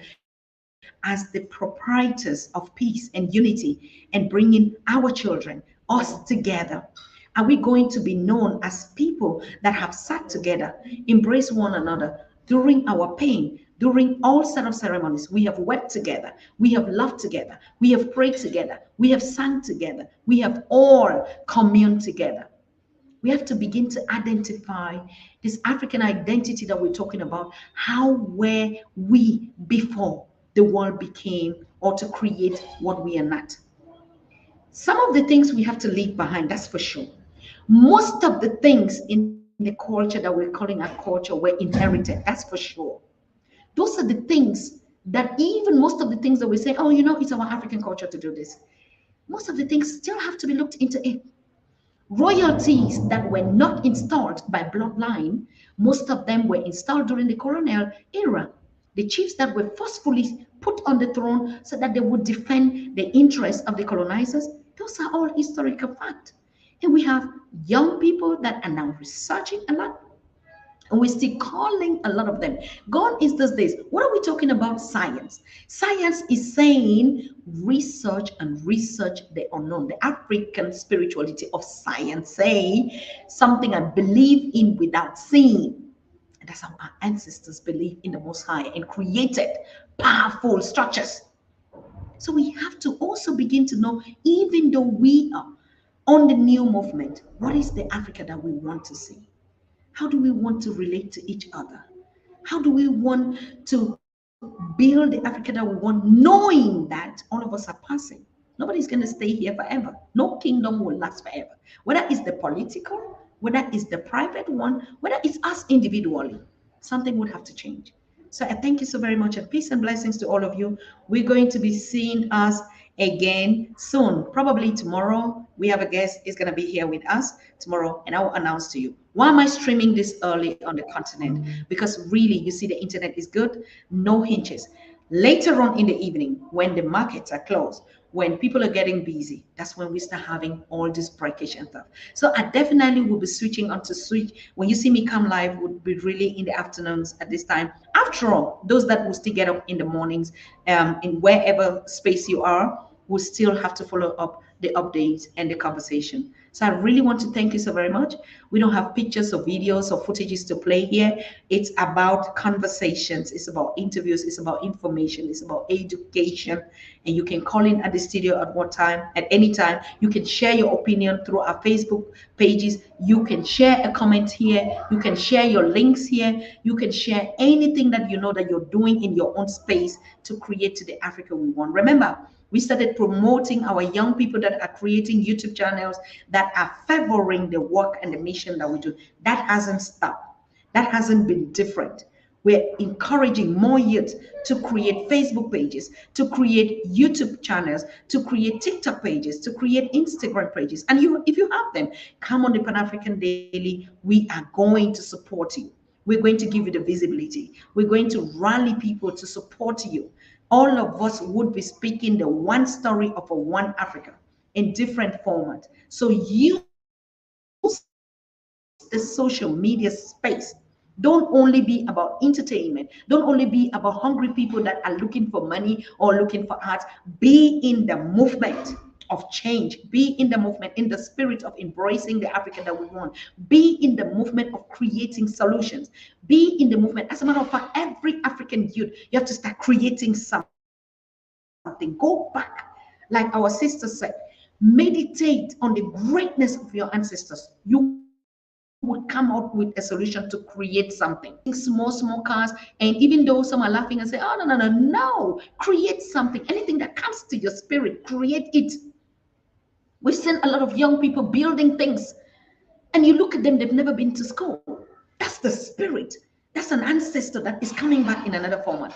as the proprietors of peace and unity and bringing our children, us together? Are we going to be known as people that have sat together, embraced one another during our pain, during all set of ceremonies? We have wept together, we have laughed together, we have prayed together, we have sang together, we have all communed together. We have to begin to identify this African identity that we're talking about. How were we before the world became, or to create what we are not? Some of the things we have to leave behind, that's for sure. Most of the things in the culture that we're calling our culture were inherited, that's for sure. Those are the things that even most of the things that we say, oh, you know, it's our African culture to do this. Most of the things still have to be looked into it. Royalties that were not installed by bloodline, most of them were installed during the colonial era. The chiefs that were forcefully put on the throne so that they would defend the interests of the colonizers, those are all historical facts. And we have young people that are now researching a lot, and we're still calling a lot of them. Gone is those days. What are we talking about? Science. Science is saying research and research the unknown. The African spirituality of science, say something I believe in without seeing. And that's how our ancestors believed in the Most High and created powerful structures. So we have to also begin to know, even though we are on the new movement, what is the Africa that we want to see? How do we want to relate to each other? How do we want to build the Africa that we want, knowing that all of us are passing? Nobody's going to stay here forever. No kingdom will last forever. Whether it's the political, whether it's the private one, whether it's us individually, something would have to change. So I thank you so very much, and peace and blessings to all of you. We're going to be seeing us again soon, probably tomorrow. We have a guest is going to be here with us tomorrow, and I will announce to you. Why am I streaming this early on the continent? Because really, you see, the internet is good, no hinges. Later on in the evening, when the markets are closed, when people are getting busy, that's when we start having all this breakage and stuff. So I definitely will be switching on to switch. When you see me come live, would be really in the afternoons at this time. After all, those that will still get up in the mornings, in wherever space you are, will still have to follow up the updates and the conversation. So I really want to thank you so very much. We don't have pictures or videos or footages to play here. It's about conversations. It's about interviews. It's about information. It's about education. And you can call in at the studio at one time, at any time. You can share your opinion through our Facebook pages. You can share a comment here. You can share your links here. You can share anything that you know that you're doing in your own space to create the Africa we want. Remember, we started promoting our young people that are creating YouTube channels that are favoring the work and the mission that we do. That hasn't stopped. That hasn't been different. We're encouraging more youth to create Facebook pages, to create YouTube channels, to create TikTok pages, to create Instagram pages. And if you have them, come on the Pan-African Daily. We are going to support you. We're going to give you the visibility. We're going to rally people to support you. All of us would be speaking the one story of a one Africa in different format. So use the social media space. Don't only be about entertainment. Don't only be about hungry people that are looking for money or looking for art. Be in the movement of change. Be in the movement, in the spirit of embracing the Africa that we want. Be in the movement of creating solutions. Be in the movement. As a matter of fact, every African youth, you have to start creating something. Go back, like our sister said, meditate on the greatness of your ancestors. You would come out with a solution to create something. Small cars, and even though some are laughing and say, oh, no, create something. Anything that comes to your spirit, create it. We send a lot of young people building things, and you look at them, they've never been to school. That's the spirit. That's an ancestor that is coming back in another format.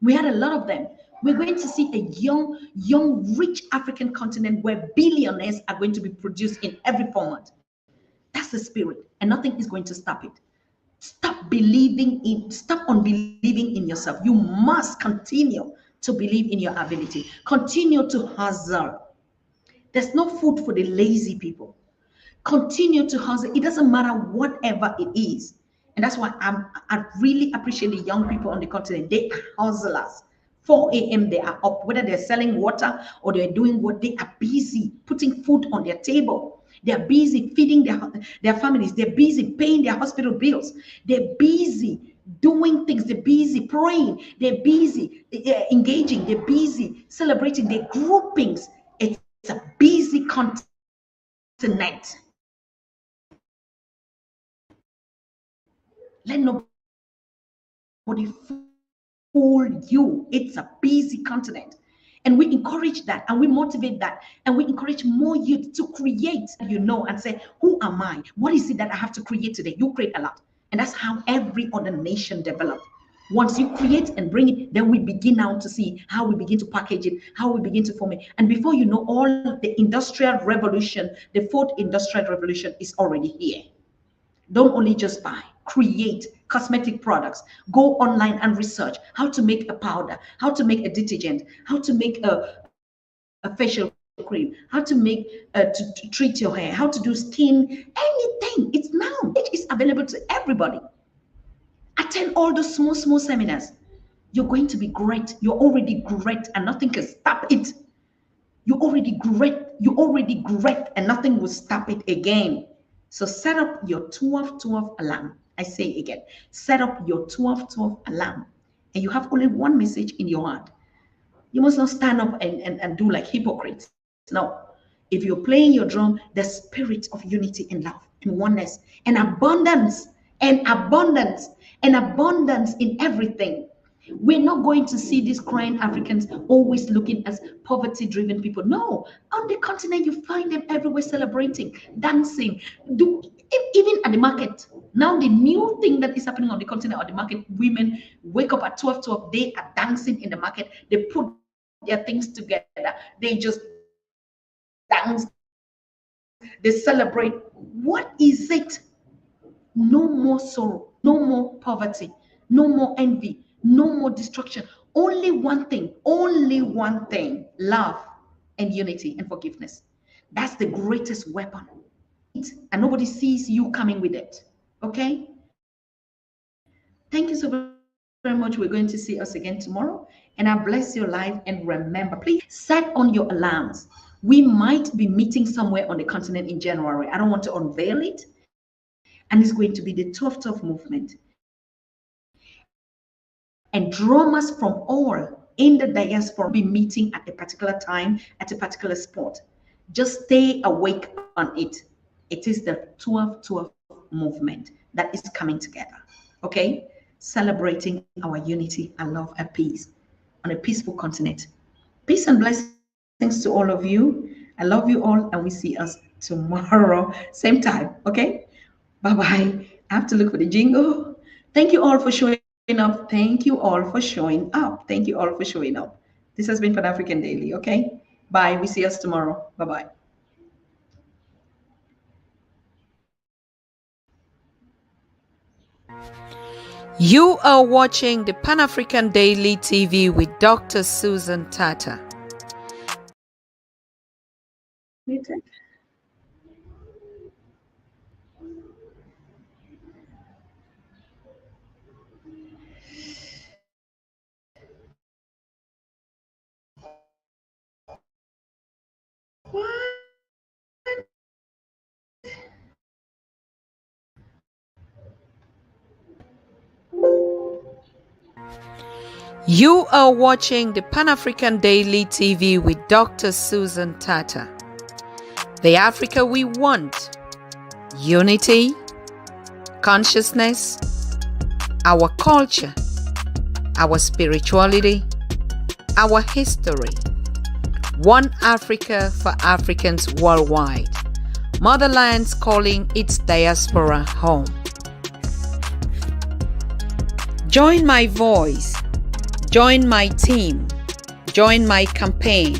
We had a lot of them. We're going to see a young, rich African continent where billionaires are going to be produced in every format. That's the spirit, and nothing is going to stop it. Stop unbelieving in yourself. You must continue to believe in your ability. Continue to hustle. There's no food for the lazy people. Continue to hustle. It doesn't matter whatever it is. And that's why I really appreciate the young people on the continent. They are hustlers. 4 a.m. they are up, whether they're selling water or they're doing what, they are busy putting food on their table. They're busy feeding their families. They're busy paying their hospital bills. They're busy doing things. They're busy praying. They're busy engaging. They're busy celebrating. They're groupings. It's a busy continent. Let nobody fool you. It's a busy continent. And we encourage that, and we motivate that, and we encourage more youth to create, and say, who am I? What is it that I have to create today? You create a lot. And that's how every other nation developed. Once you create and bring it, then we begin now to see how we begin to package it, how we begin to form it. And before you know, all the industrial revolution, the fourth industrial revolution is already here. Don't only just buy, create cosmetic products. Go online and research how to make a powder, how to make a detergent, how to make a facial cream, how to make to treat your hair, how to do skin, anything. It's now. It is available to everybody. Attend all the small seminars. You're going to be great. You're already great, and nothing can stop it. You're already great. You're already great, and nothing will stop it again. So set up your 12-12 alarm. I say again, set up your 12-12 alarm. And you have only one message in your heart. You must not stand up and do like hypocrites. No. If you're playing your drum, the spirit of unity and love and oneness and abundance in everything. We're not going to see these crying Africans always looking as poverty-driven people. No, on the continent, you find them everywhere celebrating, dancing, even at the market. Now, the new thing that is happening on the continent or the market, women wake up at 12, they are dancing in the market. They put their things together. They just dance. They celebrate. What is it? No more sorrow, no more poverty, no more envy, no more destruction. Only one thing, love and unity and forgiveness. That's the greatest weapon. And nobody sees you coming with it. Okay? Thank you so very much. We're going to see us again tomorrow. And I bless your life. And remember, please set on your alarms. We might be meeting somewhere on the continent in January. I don't want to unveil it. And it's going to be the tough movement. And drummers from all in the diaspora will be meeting at a particular time, at a particular spot. Just stay awake on it. It is the 12 movement that is coming together. Okay? Celebrating our unity and love and peace on a peaceful continent. Peace and blessings to all of you. I love you all, and we see us tomorrow, same time. Okay? Bye-bye. I have to look for the jingle. Thank you all for showing up. Thank you all for showing up. Thank you all for showing up. This has been Pan-African Daily, okay? Bye. We see us tomorrow. Bye-bye. You are watching the Pan-African Daily TV with Dr. Susan Tatah. You are watching the Pan-African Daily TV with Dr. Susan Tatah. The Africa we want. Unity, consciousness, our culture, our spirituality, our history. One Africa for Africans worldwide. Motherland's calling its diaspora home. Join my voice. Join my team. Join my campaign.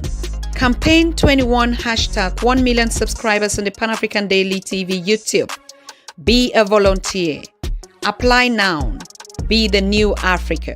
Campaign 21 hashtag 1 million subscribers on the Pan-African Daily TV YouTube. Be a volunteer. Apply now. Be the new Africa.